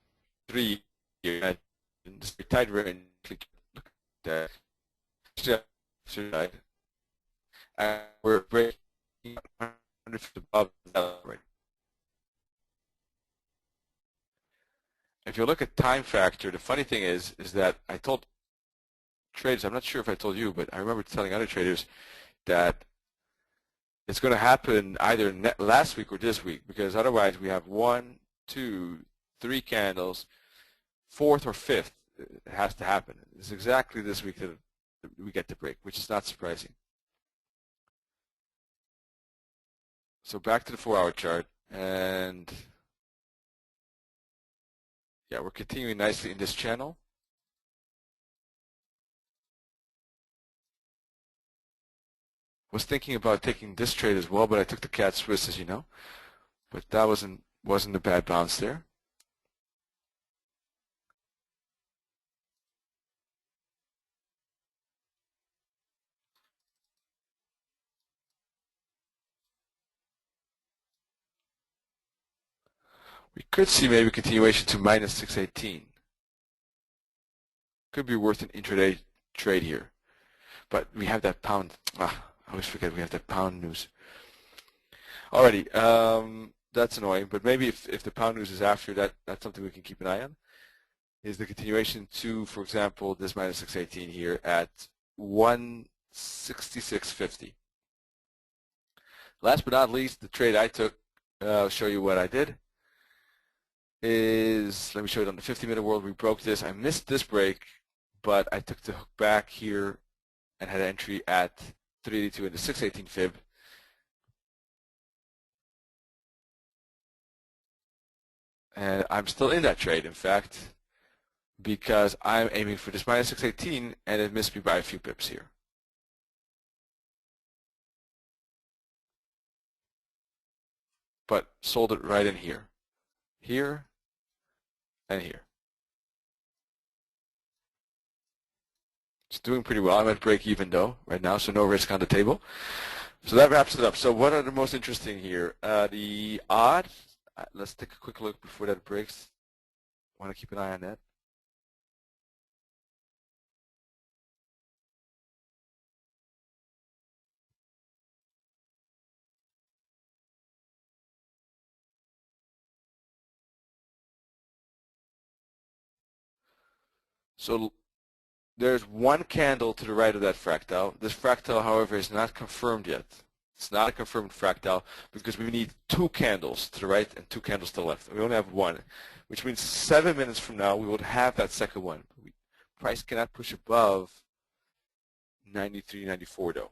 3 year and this tight range. Look at that. And we're breaking 100 above that right. if you look at time factor, the funny thing is that I told traders, I'm not sure if I told you, but I remember telling other traders that it's going to happen either last week or this week, because otherwise we have 1, 2, 3 candles, fourth or fifth. It has to happen. It's exactly this week that we get the break, which is not surprising. So back to the 4-hour chart, and yeah, we're continuing nicely in this channel. Was thinking about taking this trade as well, but I took the cat Swiss, as you know. But that wasn't a bad bounce there. We could see maybe continuation to minus 618. Could be worth an intraday trade here. But we have that pound. I always forget we have that pound news. Alrighty, that's annoying. But maybe if the pound news is after that, that's something we can keep an eye on. Is the continuation to, for example, this minus 618 here at 166.50. Last but not least, the trade I took, I'll show you what I did, is, let me show you on the 50-minute world. We broke this. I missed this break, but I took the hook back here and had an entry at 382 in the 618 fib. And I'm still in that trade, in fact, because I'm aiming for this minus 618, and it missed me by a few pips here. But sold it right in here. Here and here. It's doing pretty well. I'm at break even though right now, so no risk on the table. So that wraps it up. So what are the most interesting here? The odd. Let's take a quick look before that breaks. Want to keep an eye on that. So there's one candle to the right of that fractal. This fractal, however, is not confirmed yet. It's not a confirmed fractal because we need 2 candles to the right and 2 candles to the left. We only have 1, which means 7 minutes from now we would have that second one. Price cannot push above 93.94 though.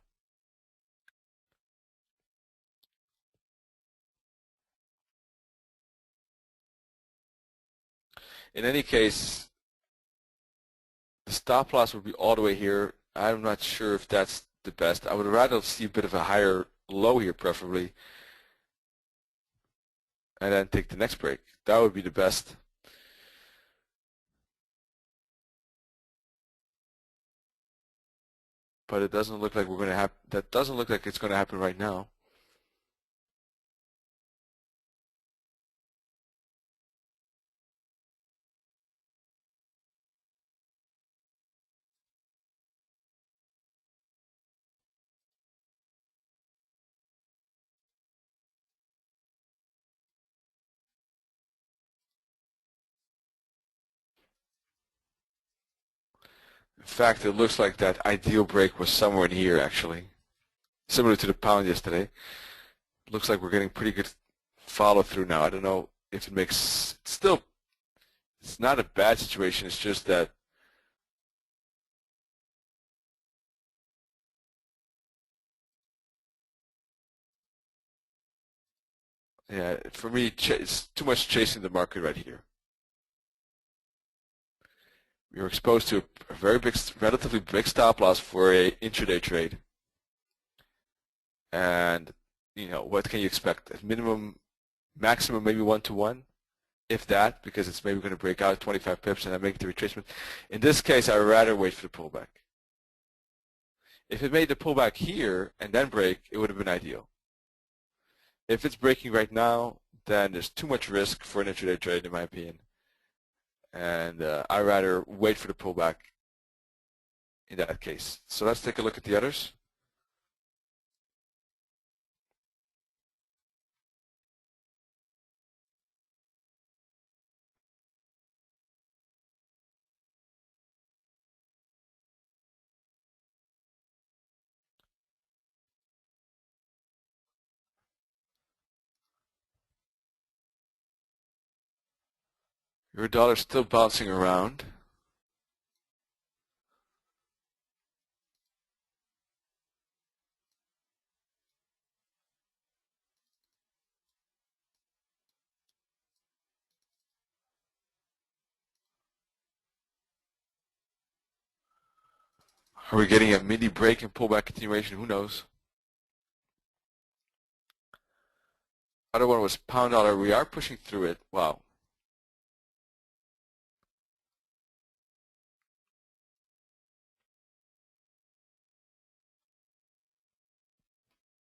In any case, the stop loss would be all the way here. I'm not sure if that's the best. I would rather see a bit of a higher low here preferably, and then take the next break. That would be the best. But it doesn't look like we're going to have. That doesn't look like it's going to happen right now. In fact, it looks like that ideal break was somewhere in here actually, similar to the pound yesterday. Looks like we're getting pretty good follow through now. I don't know if it makes. It's not a bad situation. It's just that. Yeah, for me, it's too much chasing the market right here. We were exposed to a very big, relatively big stop loss for a intraday trade. And, you know, what can you expect? At minimum, maximum, maybe 1-to-1, if that, because it's maybe going to break out 25 pips and then make the retracement. In this case, I would rather wait for the pullback. If it made the pullback here and then break, it would have been ideal. If it's breaking right now, then there's too much risk for an intraday trade, in my opinion. And I'd rather wait for the pullback in that case. So let's take a look at the others. Euro dollar still bouncing around. Are we getting a mini break and pullback continuation? Who knows? Other one was pound dollar. We are pushing through it. Wow.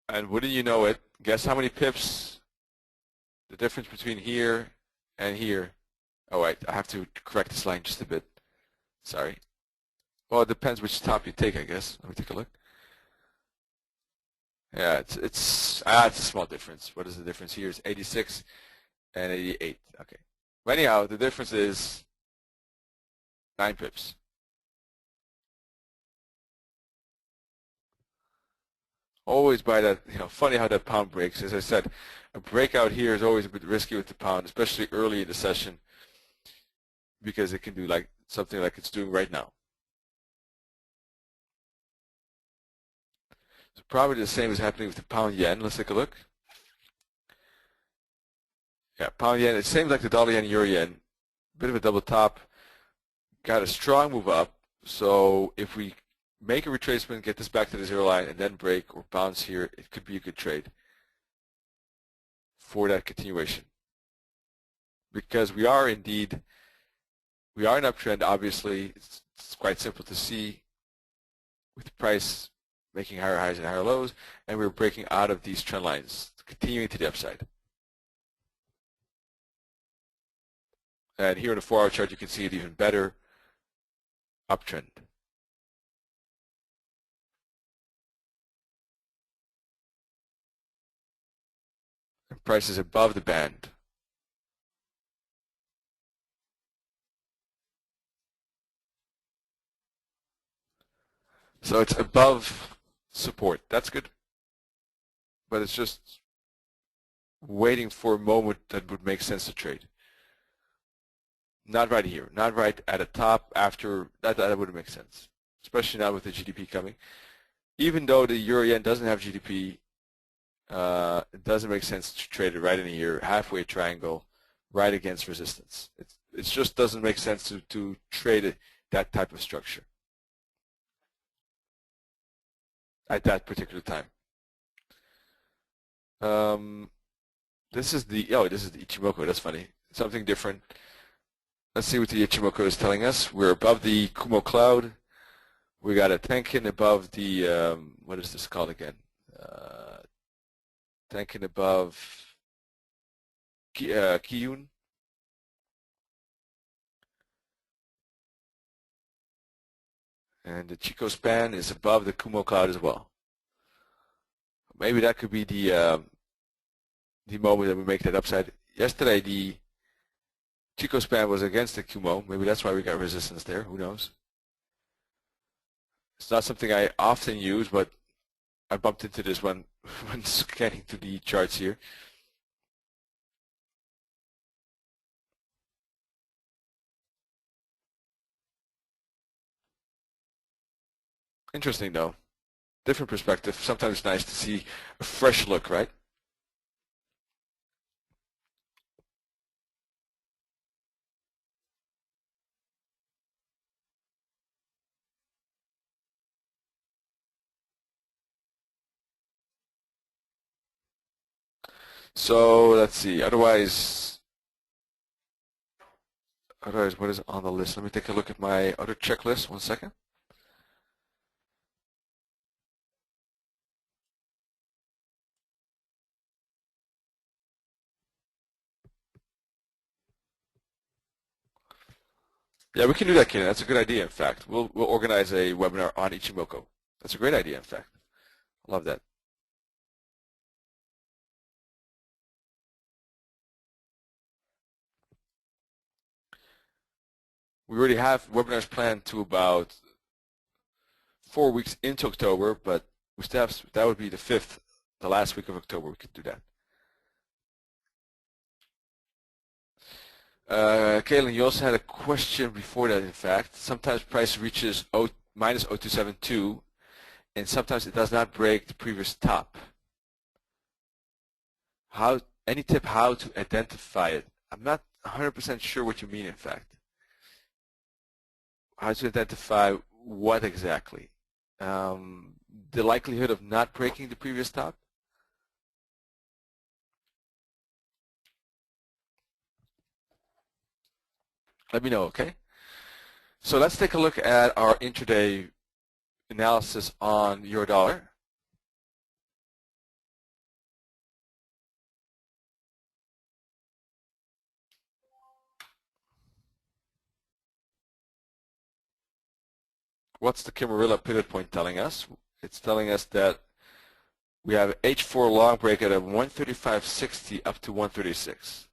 And wouldn't you know it, guess how many pips the difference between here and here? Oh wait, I have to correct this line just a bit. Sorry. Well, it depends which top you take, I guess. Let me take a look. Yeah, it's a small difference. What is the difference here? It's 86 and 88. Okay. But anyhow, the difference is 9 pips. Always buy that, funny how that pound breaks. As I said, a breakout here is always a bit risky with the pound, especially early in the session, because it can do like something like it's doing right now. So probably the same is happening with the pound yen. Let's take a look. Yeah, pound yen, it seems like the dollar yen, euro yen, bit of a double top, got a strong move up. So if we make a retracement, get this back to the zero line, and then break or bounce here, it could be a good trade for that continuation. Because we are in an uptrend, obviously. It's quite simple to see with the price making higher highs and higher lows, and we're breaking out of these trend lines, continuing to the upside. And here in the 4-hour chart, you can see it even better, uptrend. And price is above the band. So it's above support. That's good. But it's just waiting for a moment that would make sense to trade. Not right here. Not right at a top after. That wouldn't make sense. Especially now with the GDP coming. Even though the euro yen doesn't have GDP, it doesn't make sense to trade it right in here, halfway triangle, right against resistance. It just doesn't make sense to trade that type of structure at that particular time. This is the Ichimoku. That's funny. Something different. Let's see what the Ichimoku is telling us. We're above the Kumo cloud. We got a Tenkin above the what is this called again? Tenkin above Kiyun. And the Chico span is above the Kumo cloud as well. Maybe that could be the moment that we make that upside. Yesterday, the Chico span was against the Kumo. Maybe that's why we got resistance there. Who knows? It's not something I often use, but I bumped into this one when scanning through the charts here. Interesting, though. Different perspective. Sometimes it's nice to see a fresh look, right? So let's see. Otherwise, what is on the list? Let me take a look at my other checklist. 1 second. Yeah, we can do that, Kenan. That's a good idea, in fact. We'll organize a webinar on Ichimoku. That's a great idea, in fact. I love that. We already have webinars planned to about 4 weeks into October, but we still have, that would be the 5th, the last week of October. We could do that. Kaylin, you also had a question before that, in fact. Sometimes price reaches minus 0.272, and sometimes it does not break the previous top. Any tip how to identify it? I'm not 100% sure what you mean, in fact. How to identify what exactly? The likelihood of not breaking the previous top? Let me know, okay? So let's take a look at our intraday analysis on euro dollar. What's the Camarilla pivot point telling us? It's telling us that we have H4 long break at a 135.60 up to 136.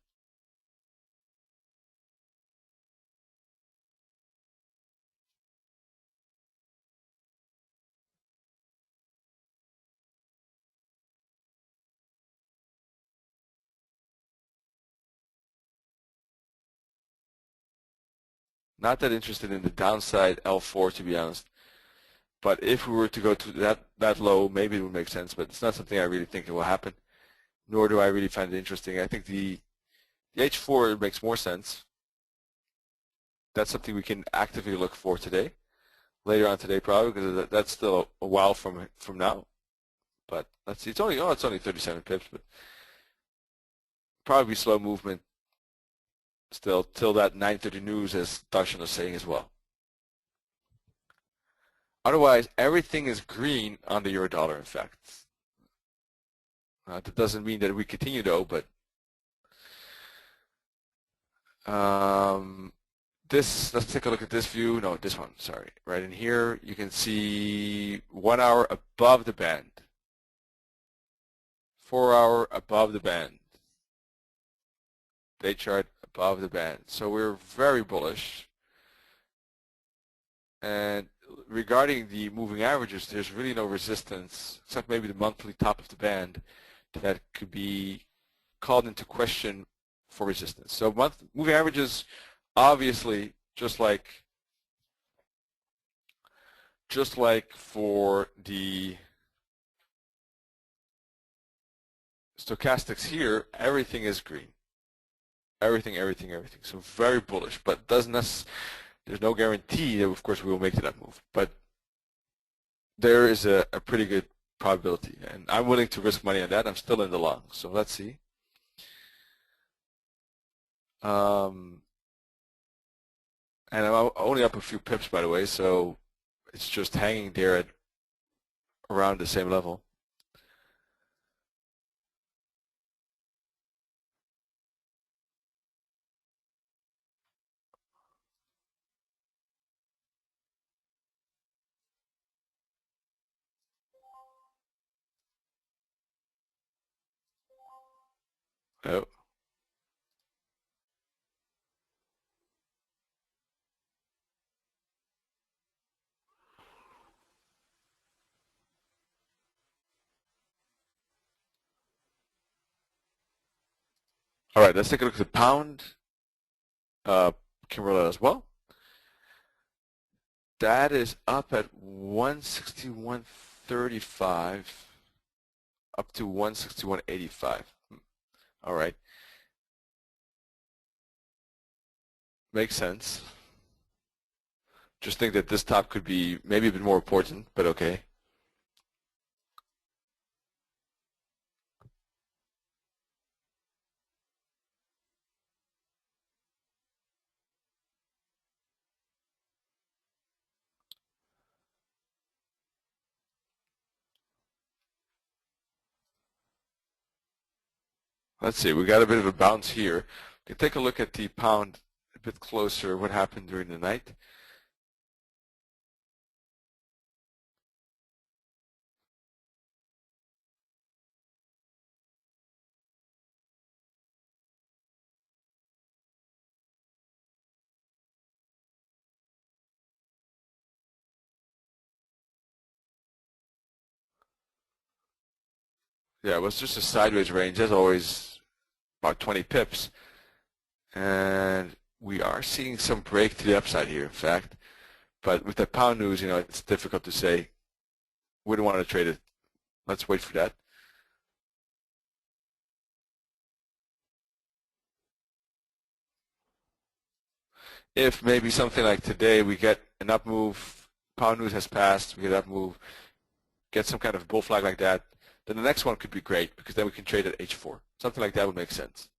Not that interested in the downside L4, to be honest. But if we were to go to that low, maybe it would make sense. But it's not something I really think it will happen, nor do I really find it interesting. I think the H4 makes more sense. That's something we can actively look for today, later on today probably, because that's still a while from now. But let's see. It's only 37 pips, but probably slow movement still till that 9:30 news, as Darshan was saying as well. Otherwise, everything is green on the euro dollar, in fact. That doesn't mean that we continue though, but let's take a look at this view. No, this one, sorry. Right in here, you can see 1 hour above the band, 4 hour above the band, day chart above the band. So we're very bullish. And regarding the moving averages, there's really no resistance, except maybe the monthly top of the band, that could be called into question for resistance. So moving averages, obviously, just like for the stochastics here, everything is green. Everything. So very bullish, but there's no guarantee that, of course, we will make that move. But there is a pretty good probability, and I'm willing to risk money on that. I'm still in the long, so let's see. And I'm only up a few pips, by the way, so it's just hanging there at around the same level. Oh. All right, let's take a look at the pound Kimberlite as well. That is up at 161.35 up to 161.85. All right. Makes sense. Just think that this top could be maybe a bit more important, but okay. Let's see, we got a bit of a bounce here. We can take a look at the pound a bit closer, what happened during the night. Yeah, it was just a sideways range, as always, about 20 pips. And we are seeing some break to the upside here, in fact. But with the pound news, it's difficult to say. Wouldn't want to trade it. Let's wait for that. If maybe something like today we get an up move, pound news has passed, we get up move, get some kind of bull flag like that, then the next one could be great because then we can trade at H4. Something like that would make sense.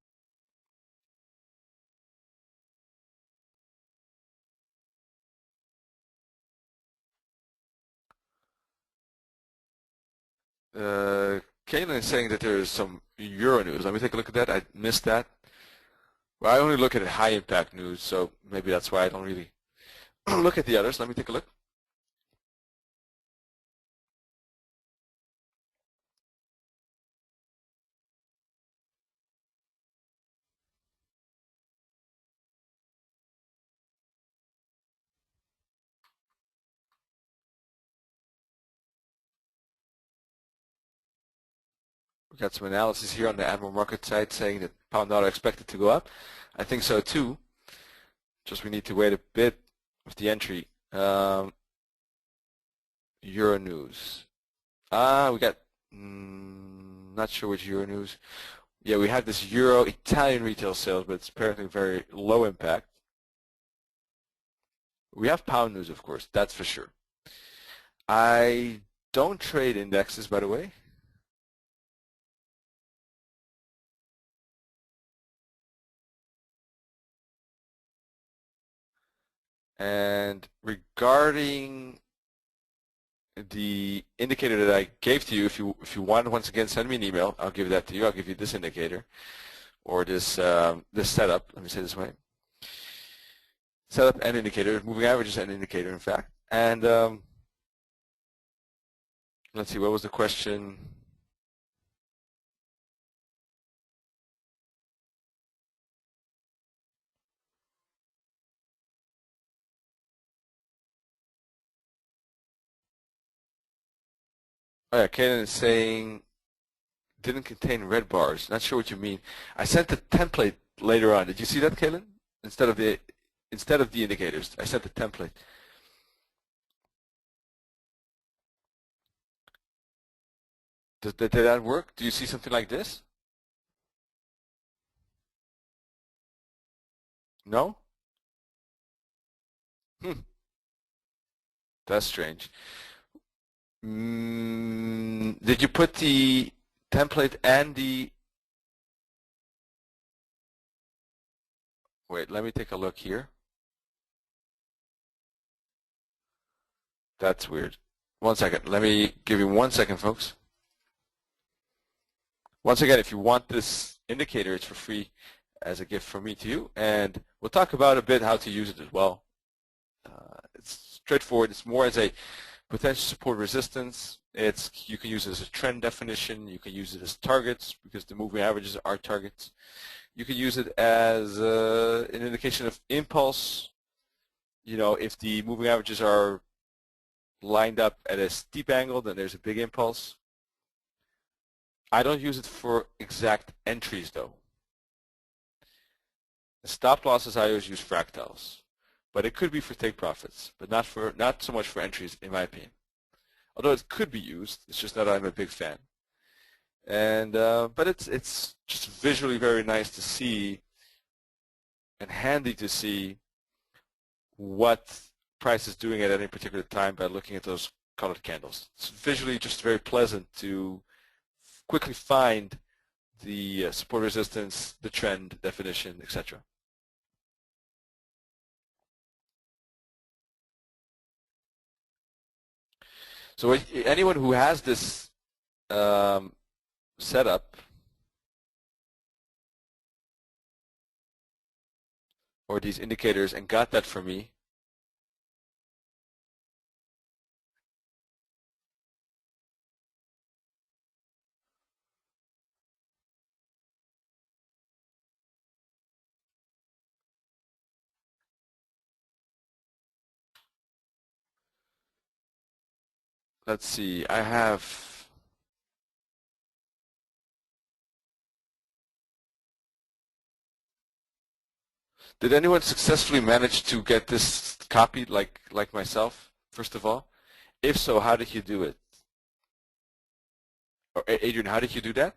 Caitlin is saying that there is some Euro news. Let me take a look at that. I missed that. Well, I only look at high impact news, so maybe that's why I don't really look at the others. Let me take a look. We got some analysis here on the Admiral Markets side saying that pound dollar expected to go up. I think so too. Just we need to wait a bit with the entry. Euro news. We got not sure which Euro news. Yeah, we have this Euro Italian retail sales, but it's apparently very low impact. We have pound news, of course, that's for sure. I don't trade indexes, by the way. And regarding the indicator that I gave to you, if you want, once again, send me an email. I'll give that to you. I'll give you this indicator or this this setup. Let me say it this way: setup and indicator, moving averages and indicator, in fact. And let's see, what was the question? Oh yeah, Kaden is saying didn't contain red bars. Not sure what you mean. I sent the template later on. Did you see that, Kaden? Instead of the indicators, I sent the template. Did that work? Do you see something like this? No? That's strange. Did you put the template and the... Wait, let me take a look here. That's weird. 1 second. Let me give you 1 second, folks. Once again, if you want this indicator, it's for free as a gift from me to you. And we'll talk about a bit how to use it as well. It's straightforward. It's more as a potential support resistance. You can use it as a trend definition. You can use it as targets because the moving averages are targets. You can use it as an indication of impulse. If the moving averages are lined up at a steep angle, then there's a big impulse. I don't use it for exact entries though. The stop losses I always use fractals, but it could be for take profits, but not so much for entries in my opinion. Although it could be used, it's just that I'm a big fan. And but it's just visually very nice to see and handy to see what price is doing at any particular time by looking at those colored candles. It's visually just very pleasant to quickly find the support resistance, the trend definition, etc. So anyone who has this setup or these indicators and got that from me, let's see, I have Did anyone successfully manage to get this copied like myself, first of all? If so, how did you do it? Or Adrian, how did you do that?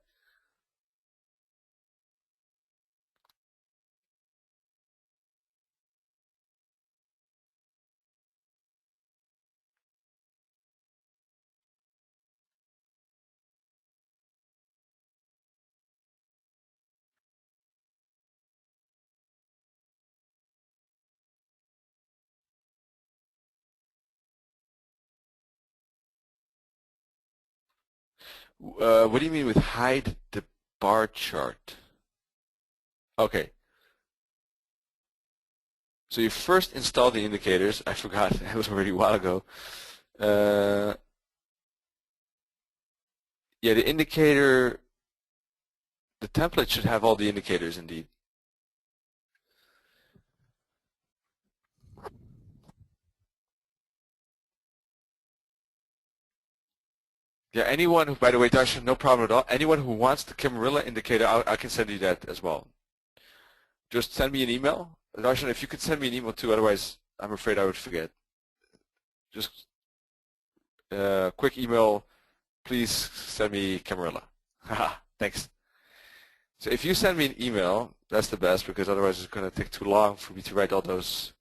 What do you mean with hide the bar chart? Okay. So you first install the indicators. I forgot. It was already a while ago. Uh, yeah, the indicator, the template should have all the indicators indeed. Yeah, anyone who, by the way, Darshan, no problem at all. Anyone who wants the Camarilla indicator, I can send you that as well. Just send me an email. Darshan, if you could send me an email too, otherwise I'm afraid I would forget. Just quick email, please send me Camarilla. Haha, thanks. So if you send me an email, that's the best, because otherwise it's going to take too long for me to write all those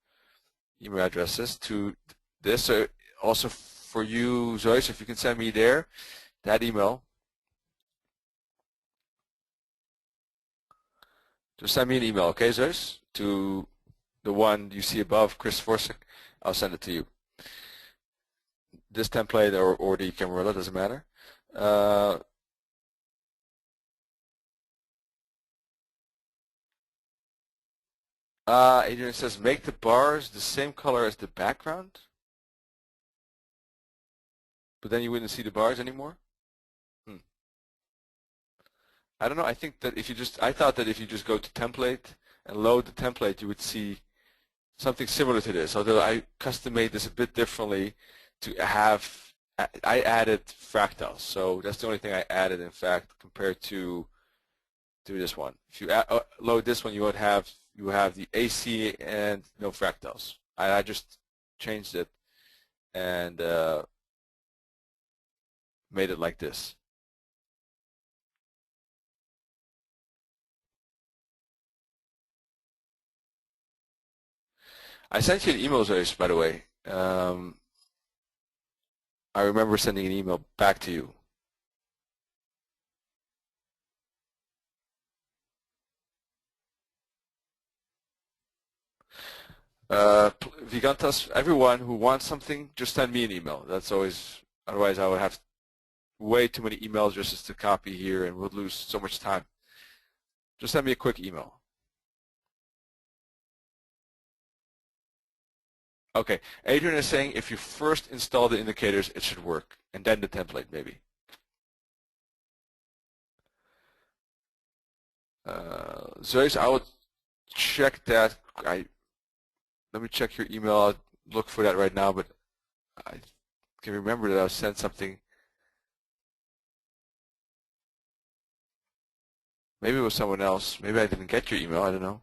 email addresses to this. So also for you, Zoe, so if you can send me there, that email, just send me an email, okay, Zeus, to the one you see above, Chris Svorcik. I'll send it to you. This template or the Camarilla, doesn't matter. Adrian says, make the bars the same color as the background, but then you wouldn't see the bars anymore. I don't know. I think that if you just, I thought that if you just go to template and load the template, you would see something similar to this. Although I custom made this a bit differently to have, I added fractals. So that's the only thing I added, in fact, compared to this one. If you load this one, you would have the AC and no fractals. I just changed it and made it like this. I sent you an email, Zeus, by the way. I remember sending an email back to you. Vigantas, everyone who wants something, just send me an email. That's always, otherwise I would have way too many email addresses to copy here and we'll lose so much time. Just send me a quick email. Okay, Adrian is saying if you first install the indicators, it should work, and then the template maybe. Zeus, I will check that. Let me check your email. I'll look for that right now, but I can remember that I sent something. Maybe it was someone else. Maybe I didn't get your email. I don't know.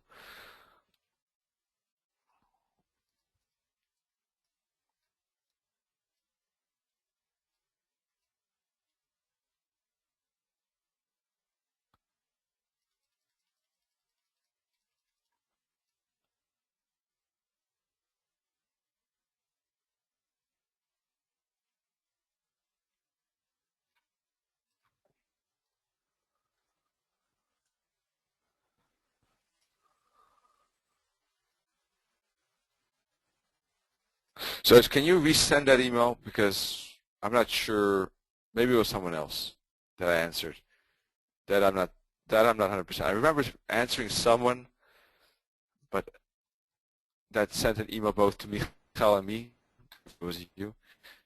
So can you resend that email, because I'm not sure. Maybe it was someone else that I answered. That I'm not 100%. I remember answering someone, but that sent an email both to Michal and me. If it was you.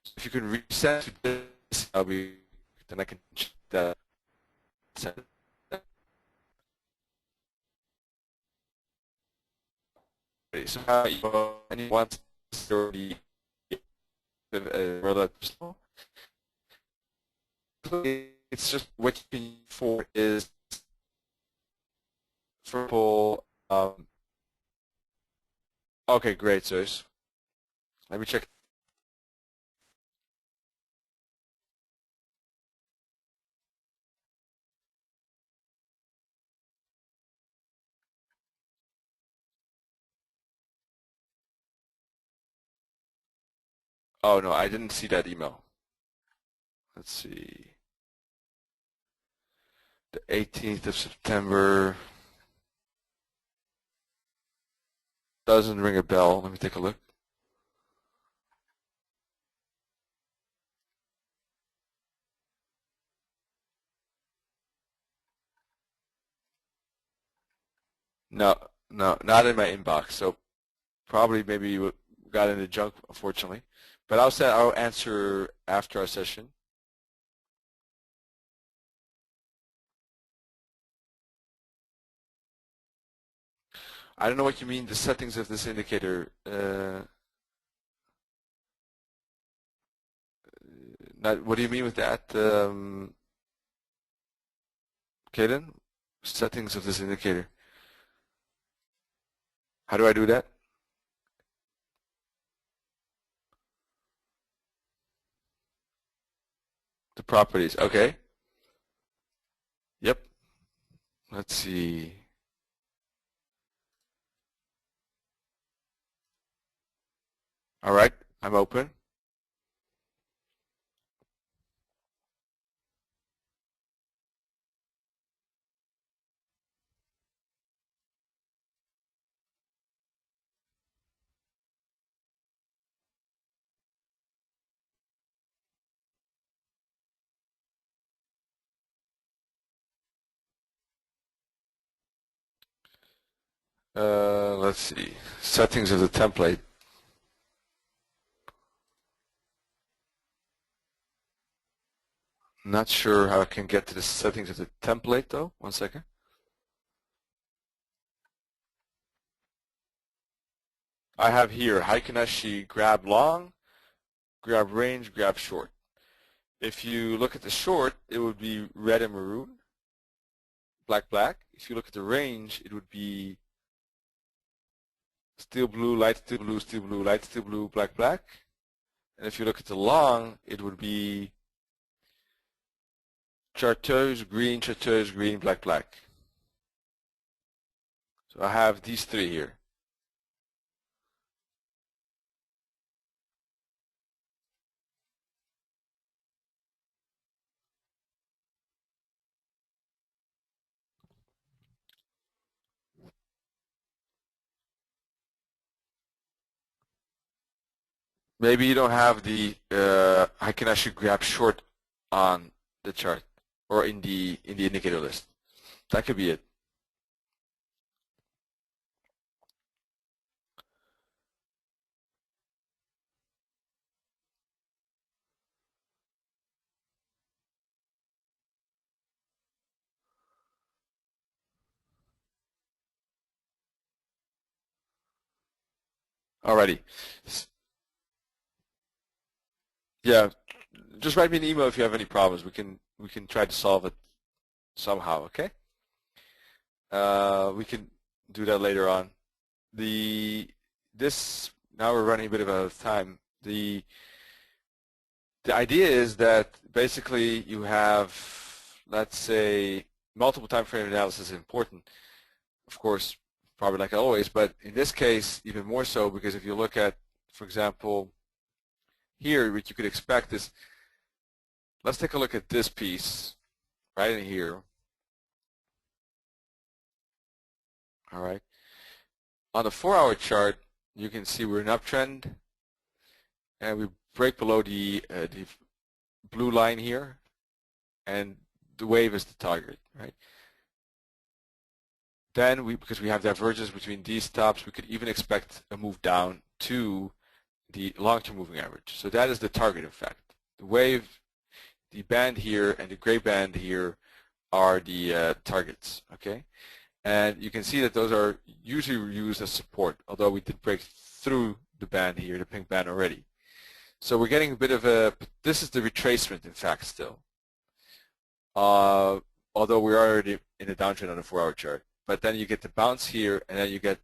So if you can resend to this, then I can check that. So anyone wants the it's just what you can use for is, for example, Okay, great, Zeus. Let me check. Oh no, I didn't see that email. Let's see. The 18th of September doesn't ring a bell. Let me take a look. No, no, not in my inbox. So probably maybe you got in the junk, unfortunately. But I'll answer after our session. I don't know what you mean, the settings of this indicator. What do you mean with that, Kaden? Settings of this indicator. How do I do that? The properties. Okay. Yep. Let's see. All right. I'm open. Let's see. Settings of the template. Not sure how I can get to the settings of the template though. One second. I have here Heikeneshi grab long, grab range, grab short. If you look at the short, it would be red and maroon, black, black. If you look at the range, it would be steel blue, light steel blue, steel blue, light steel blue, black, black. And if you look at the long, it would be chartreuse green, black, black. So I have these three here. Maybe you don't have the I can actually grab short on the chart or in the indicator list. That could be it. Alrighty. Yeah, just write me an email if you have any problems. We can try to solve it somehow. Okay. We can do that later on. Now we're running a bit out of time. The idea is that basically you have, let's say, multiple time frame analysis is important, of course, probably like always, but in this case even more so, because if you look at, for example, here, what you could expect is, let's take a look at this piece right in here. All right. On the 4-hour chart, you can see we're in uptrend, and we break below the blue line here, and the wave is the target, right? Then because we have divergence between these tops, we could even expect a move down to the long-term moving average. So that is the target effect. The wave, the band here, and the gray band here are the targets, okay? And you can see that those are usually used as support, although we did break through the band here, the pink band already. So we're getting a bit of this is the retracement, in fact, still. Although we're already in a downtrend on the 4-hour chart. But then you get the bounce here, and then you get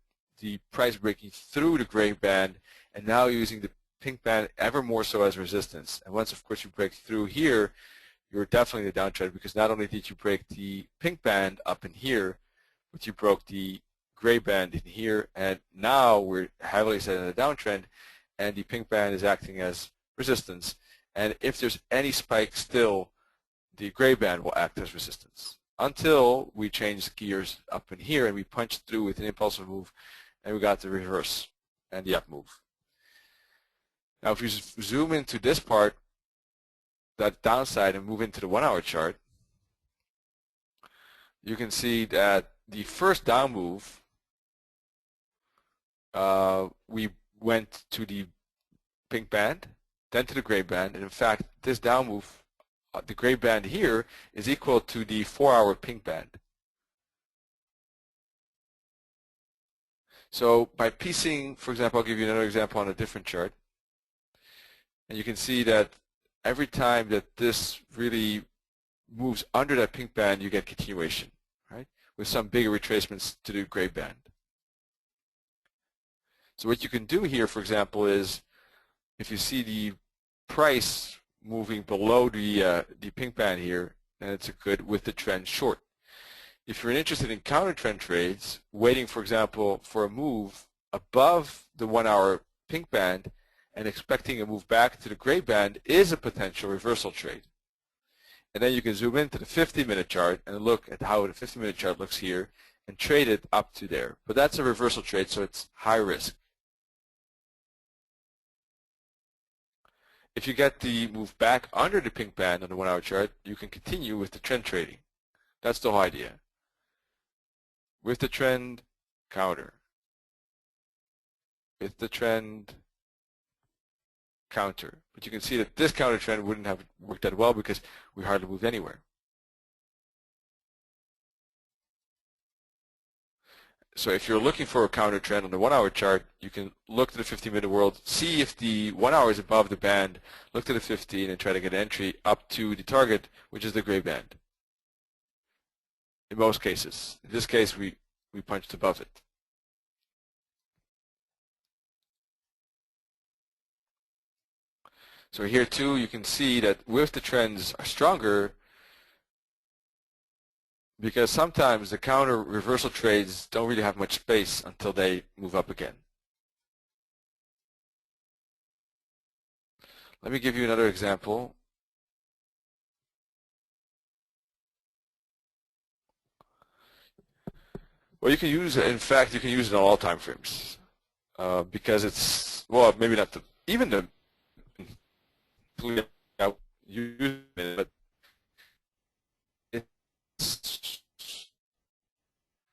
the price breaking through the gray band and now using the pink band ever more so as resistance. And once, of course, you break through here, you're definitely in the downtrend, because not only did you break the pink band up in here, but you broke the gray band in here, and now we're heavily set in a downtrend, and the pink band is acting as resistance. And if there's any spike still, the gray band will act as resistance until we change gears up in here and we punch through with an impulsive move, and we got the reverse and the up move. Now if you zoom into this part, that downside, and move into the 1 hour chart, you can see that the first down move, we went to the pink band, then to the gray band, and in fact this down move, the gray band here, is equal to the 4 hour pink band. So by piecing, for example, I'll give you another example on a different chart, and you can see that every time that this really moves under that pink band, you get continuation, right, with some bigger retracements to the gray band. So what you can do here, for example, is if you see the price moving below the pink band here, then it's a good with the trend short. If you're interested in counter trend trades, waiting, for example, for a move above the 1 hour pink band and expecting a move back to the gray band is a potential reversal trade. And then you can zoom into the 50-minute chart and look at how the 50-minute chart looks here and trade it up to there. But that's a reversal trade, so it's high risk. If you get the move back under the pink band on the 1 hour chart, you can continue with the trend trading. That's the whole idea. With the trend, counter. With the trend, counter. But you can see that this counter trend wouldn't have worked that well because we hardly moved anywhere. So if you're looking for a counter trend on the 1 hour chart, you can look to the 50-minute world, see if the 1 hour is above the band, look to the 15 and try to get an entry up to the target, which is the gray band. In most cases. In this case, we punched above it. So here too, you can see that with the trends are stronger, because sometimes the counter reversal trades don't really have much space until they move up again. Let me give you another example. Well, you can use it, in fact, you can use it on all time frames because it's, well, maybe not the, even the, use it, but it's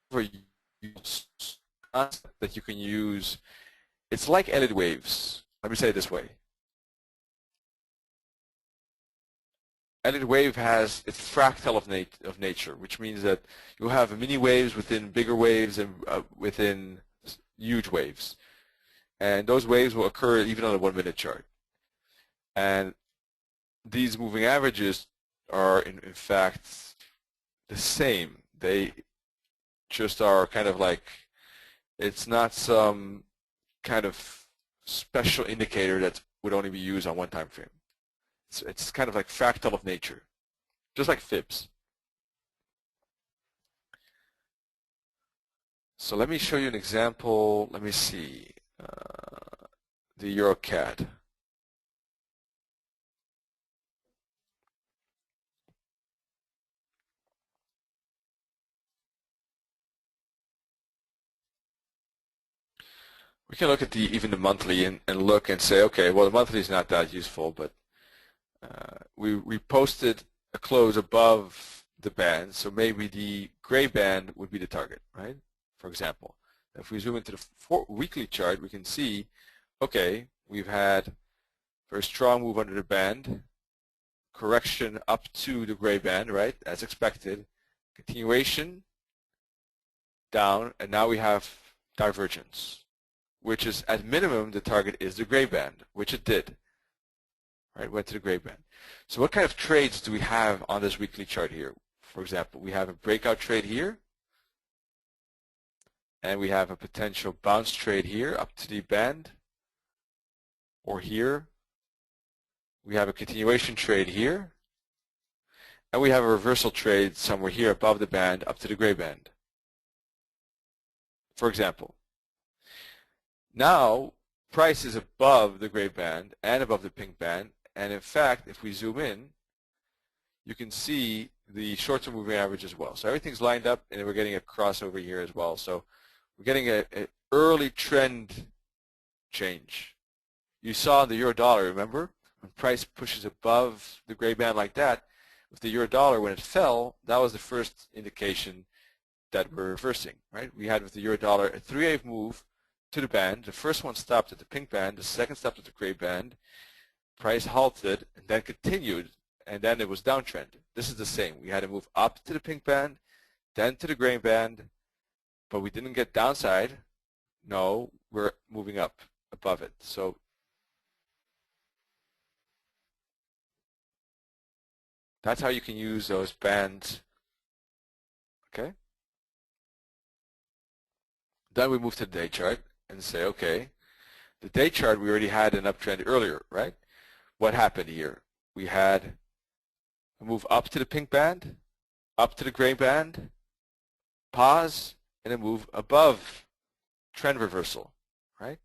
for concept that you can use. It's like Elliott waves. Let me say it this way. Elliott wave has its fractal of nature, which means that you'll have mini waves within bigger waves and within huge waves. And those waves will occur even on a 1 minute chart. And these moving averages are in fact the same. They just are kind of like, it's not some kind of special indicator that would only be used on one time frame. It's kind of like fractal of nature, just like fibs. So let me show you an example. Let me see, the Euro CAD. We can look at even the monthly and look and say, okay, well, the monthly is not that useful, but we posted a close above the band, so maybe the gray band would be the target, right? For example, if we zoom into the weekly chart, we can see, okay, we've had a very strong move under the band, correction up to the gray band, right, as expected, continuation down, and now we have divergence, which is at minimum the target is the gray band, which it did. Right, went to the gray band. So what kind of trades do we have on this weekly chart here? For example, we have a breakout trade here. and we have a potential bounce trade here up to the band, or here. We have a continuation trade here, and we have a reversal trade somewhere here above the band up to the gray band, for example. Now, price is above the gray band and above the pink band, and in fact, if we zoom in, you can see the short-term moving average as well. So everything's lined up, and we're getting a crossover here as well. So we're getting an early trend change. You saw the euro dollar, remember? When price pushes above the gray band like that, with the euro dollar, when it fell, that was the first indication that we're reversing, right? We had with the euro dollar a three-wave move to the band. The first one stopped at the pink band, the second stopped at the gray band. Price halted and then continued, and then it was downtrend. This is the same. We had to move up to the pink band, then to the gray band, but we didn't get downside. No, we're moving up above it. So that's how you can use those bands. Okay. Then we move to the day chart and say, okay, the day chart, we already had an uptrend earlier, right? What happened here? We had a move up to the pink band, up to the gray band, pause, and a move above trend reversal, right?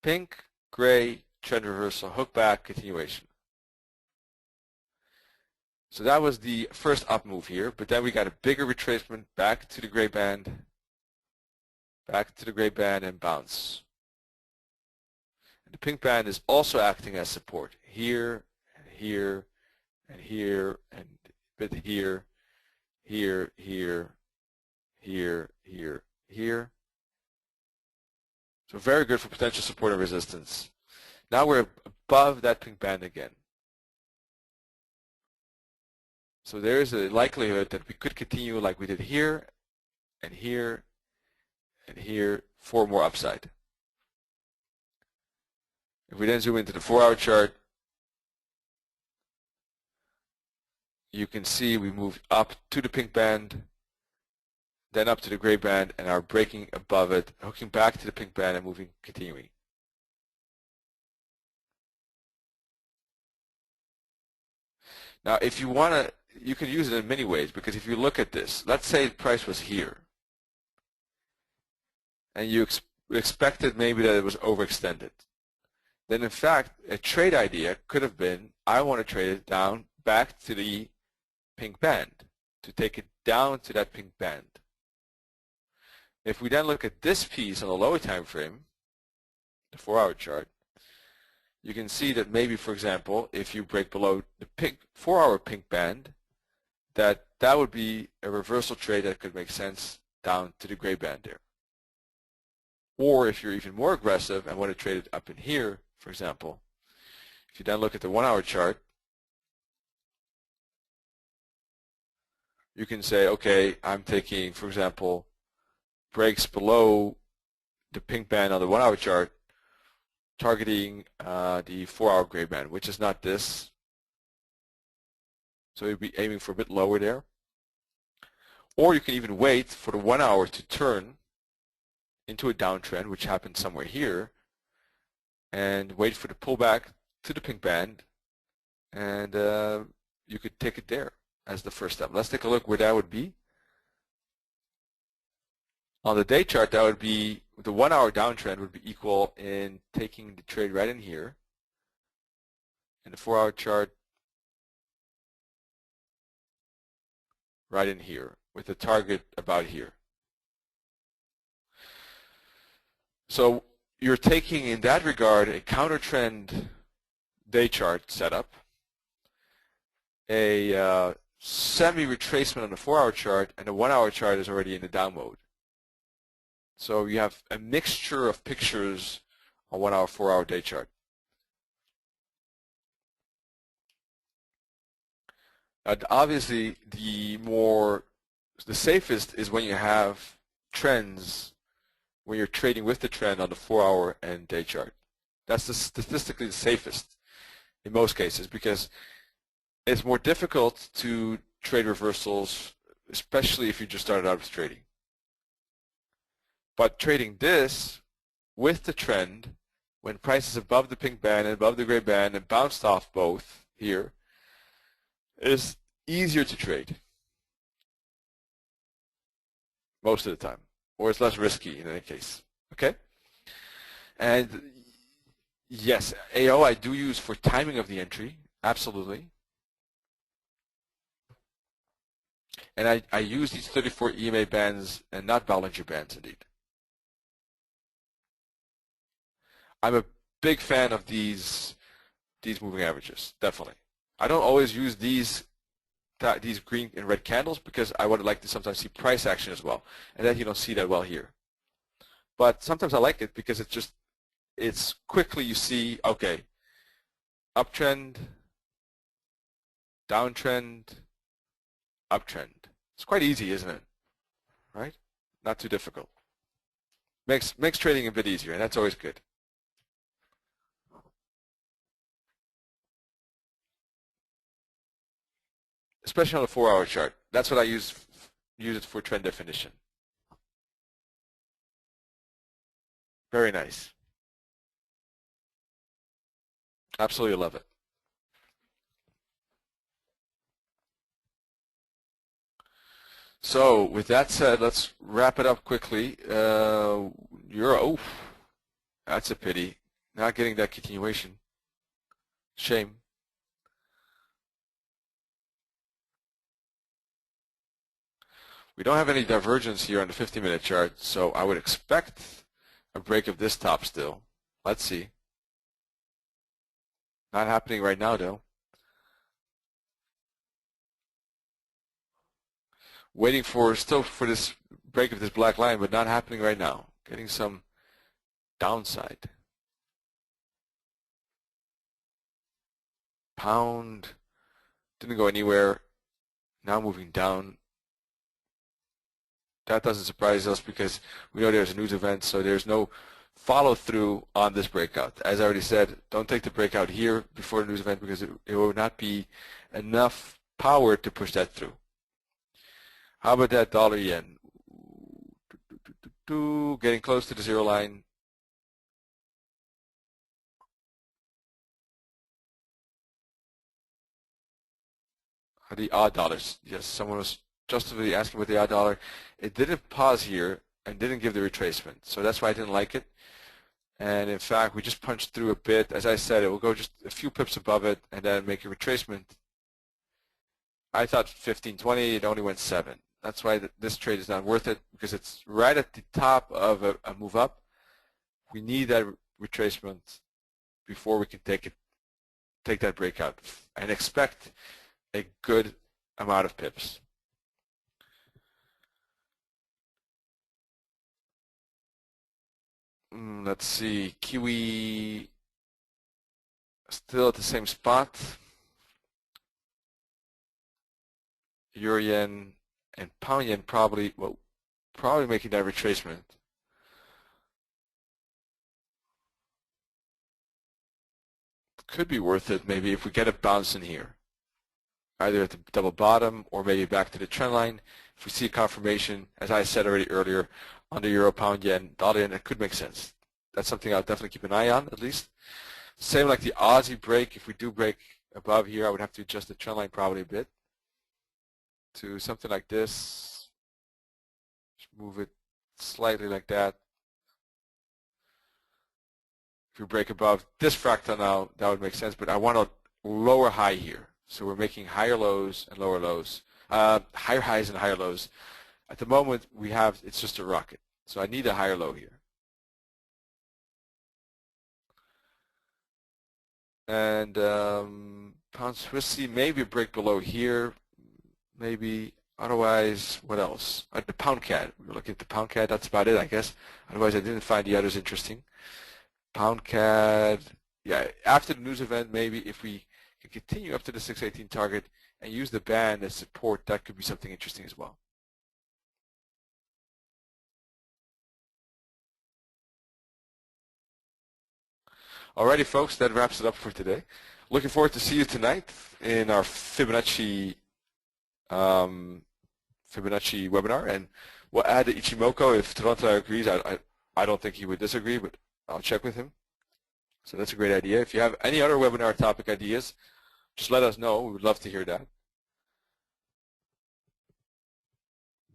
Pink, gray, trend reversal, hook back, continuation. So that was the first up move here, but then we got a bigger retracement back to the gray band, and bounce. And the pink band is also acting as support here, and here, and here, and a bit here, here, here, here, here, here. So very good for potential support and resistance. Now we're above that pink band again. So there is a likelihood that we could continue like we did here, and here, and here for more upside. If we then zoom into the 4-hour chart, you can see we moved up to the pink band, then up to the gray band, and are breaking above it, hooking back to the pink band and moving, continuing. Now, if you want to, you can use it in many ways, because if you look at this, let's say the price was here, and you expected maybe that it was overextended. Then in fact, a trade idea could have been, I want to trade it down back to the pink band, to take it down to that pink band. If we then look at this piece on the lower time frame, the 4-hour chart, you can see that maybe, for example, if you break below the 4-hour pink band, that would be a reversal trade that could make sense down to the gray band there. Or if you're even more aggressive and want to trade it up in here, for example, if you then look at the 1-hour chart, you can say, okay, I'm taking, for example, breaks below the pink band on the 1-hour chart, targeting the 4-hour gray band, which is not this. So you'd be aiming for a bit lower there. Or you can even wait for the 1 hour to turn into a downtrend, which happened somewhere here, and wait for the pullback to the pink band, and you could take it there as the first step. Let's take a look where that would be. On the day chart, that would be, the 1 hour downtrend would be equal in taking the trade right in here. And the 4-hour chart, right in here, with the target about here. So you're taking, in that regard, a counter trend day chart setup, a semi-retracement on the 4-hour chart, and the 1-hour chart is already in the down mode. So you have a mixture of pictures on 1 hour, 4-hour day chart. Obviously, the safest is when you have trends, when you're trading with the trend on the 4-hour and day chart. That's statistically the safest in most cases, because it's more difficult to trade reversals, especially if you just started out with trading. But trading this with the trend, when price is above the pink band and above the gray band and bounced off both here, is easier to trade most of the time, or it's less risky in any case. Okay? And yes, AO I do use for timing of the entry, absolutely. And I use these 34 EMA bands and not Bollinger bands indeed. I'm a big fan of these moving averages, definitely. I don't always use these green and red candles because I would like to sometimes see price action as well, and then you don't see that well here. But sometimes I like it because it's quickly you see, okay, uptrend, downtrend, uptrend. It's quite easy, isn't it? Right? Not too difficult. Makes trading a bit easier, and that's always good. Especially on a 4-hour chart. That's what I use it for trend definition. Very nice. Absolutely love it. So with that said, let's wrap it up quickly. Euro, oh, that's a pity. Not getting that continuation. Shame. We don't have any divergence here on the 50-minute chart, so I would expect a break of this top still. Let's see. Not happening right now, though. Waiting still for this break of this black line, but not happening right now. Getting some downside. Pound didn't go anywhere. Now moving down. That doesn't surprise us because we know there's a news event, so there's no follow-through on this breakout. As I already said, don't take the breakout here before the news event because it will not be enough power to push that through. How about that dollar yen? Getting close to the zero line. The odd dollars. Yes, someone was justifiably asking about the odd dollar. It didn't pause here and didn't give the retracement. So that's why I didn't like it. And in fact, we just punched through a bit. As I said, it will go just a few pips above it and then make a retracement. I thought 15.20, it only went 7. That's why this trade is not worth it because it's right at the top of a move up. We need that retracement before we can take that breakout and expect a good amount of pips. Let's see, Kiwi still at the same spot. Euro yen and pound yen probably making that retracement. Could be worth it maybe if we get a bounce in here, either at the double bottom or maybe back to the trend line. If we see a confirmation, as I said already earlier, on the euro, pound yen, dollar yen, it could make sense. That's something I'll definitely keep an eye on at least. Same like the Aussie break. If we do break above here, I would have to adjust the trend line probably a bit to something like this. Just move it slightly like that. If we break above this fractal now, that would make sense, but I want a lower high here. So we're making higher lows and lower lows, higher highs and higher lows. At the moment, it's just a rocket. So I need a higher low here. And pound Swissy, maybe a break below here, maybe. Otherwise, what else? The pound CAD. We're looking at the pound CAD. That's about it, I guess. Otherwise, I didn't find the others interesting. Pound CAD. Yeah, after the news event, maybe if we can continue up to the 618 target and use the band as support, that could be something interesting as well. Alrighty, folks, that wraps it up for today. Looking forward to see you tonight in our Fibonacci webinar, and We'll add Ichimoku if Toronto agrees. I don't think he would disagree, but I'll check with him. So that's a great idea. If you have any other webinar topic ideas, just let us know. We would love to hear that.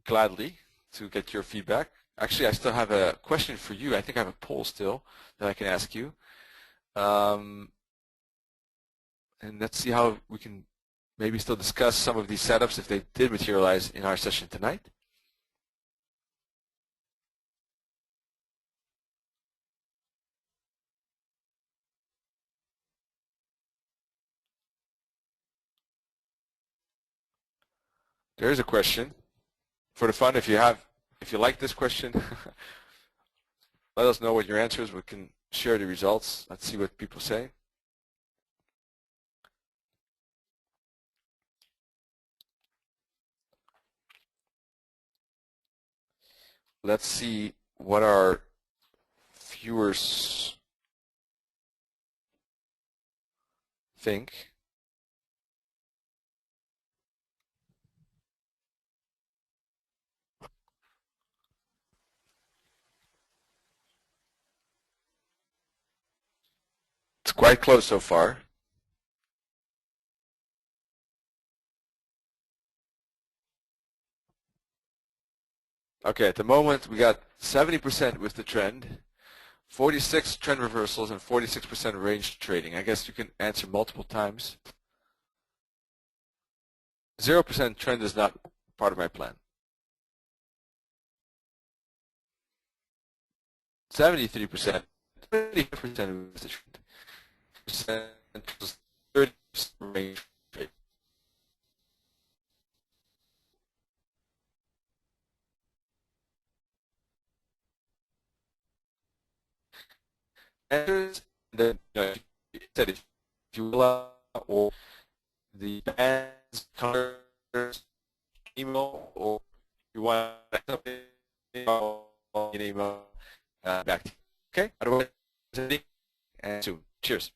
Gladly to get your feedback. Actually, I still have a question for you. I think I have a poll still that I can ask you. And let's see how we can maybe still discuss some of these setups if they did materialize in our session tonight. There is a question. For the fun, if you like this question, let us know what your answer is. We can share the results. Let's see what people say. Let's see what our viewers think. It's quite close so far. Okay, at the moment we got 70% with the trend, 46 trend reversals, and 46% range trading. I guess you can answer multiple times. 0% trend is not part of my plan. 73%, 30% was the trend. 30% range trade. Answers, then if you allow or the bands, colors, email, or you want something, email back to you. Okay? Otherwise, and soon. Cheers.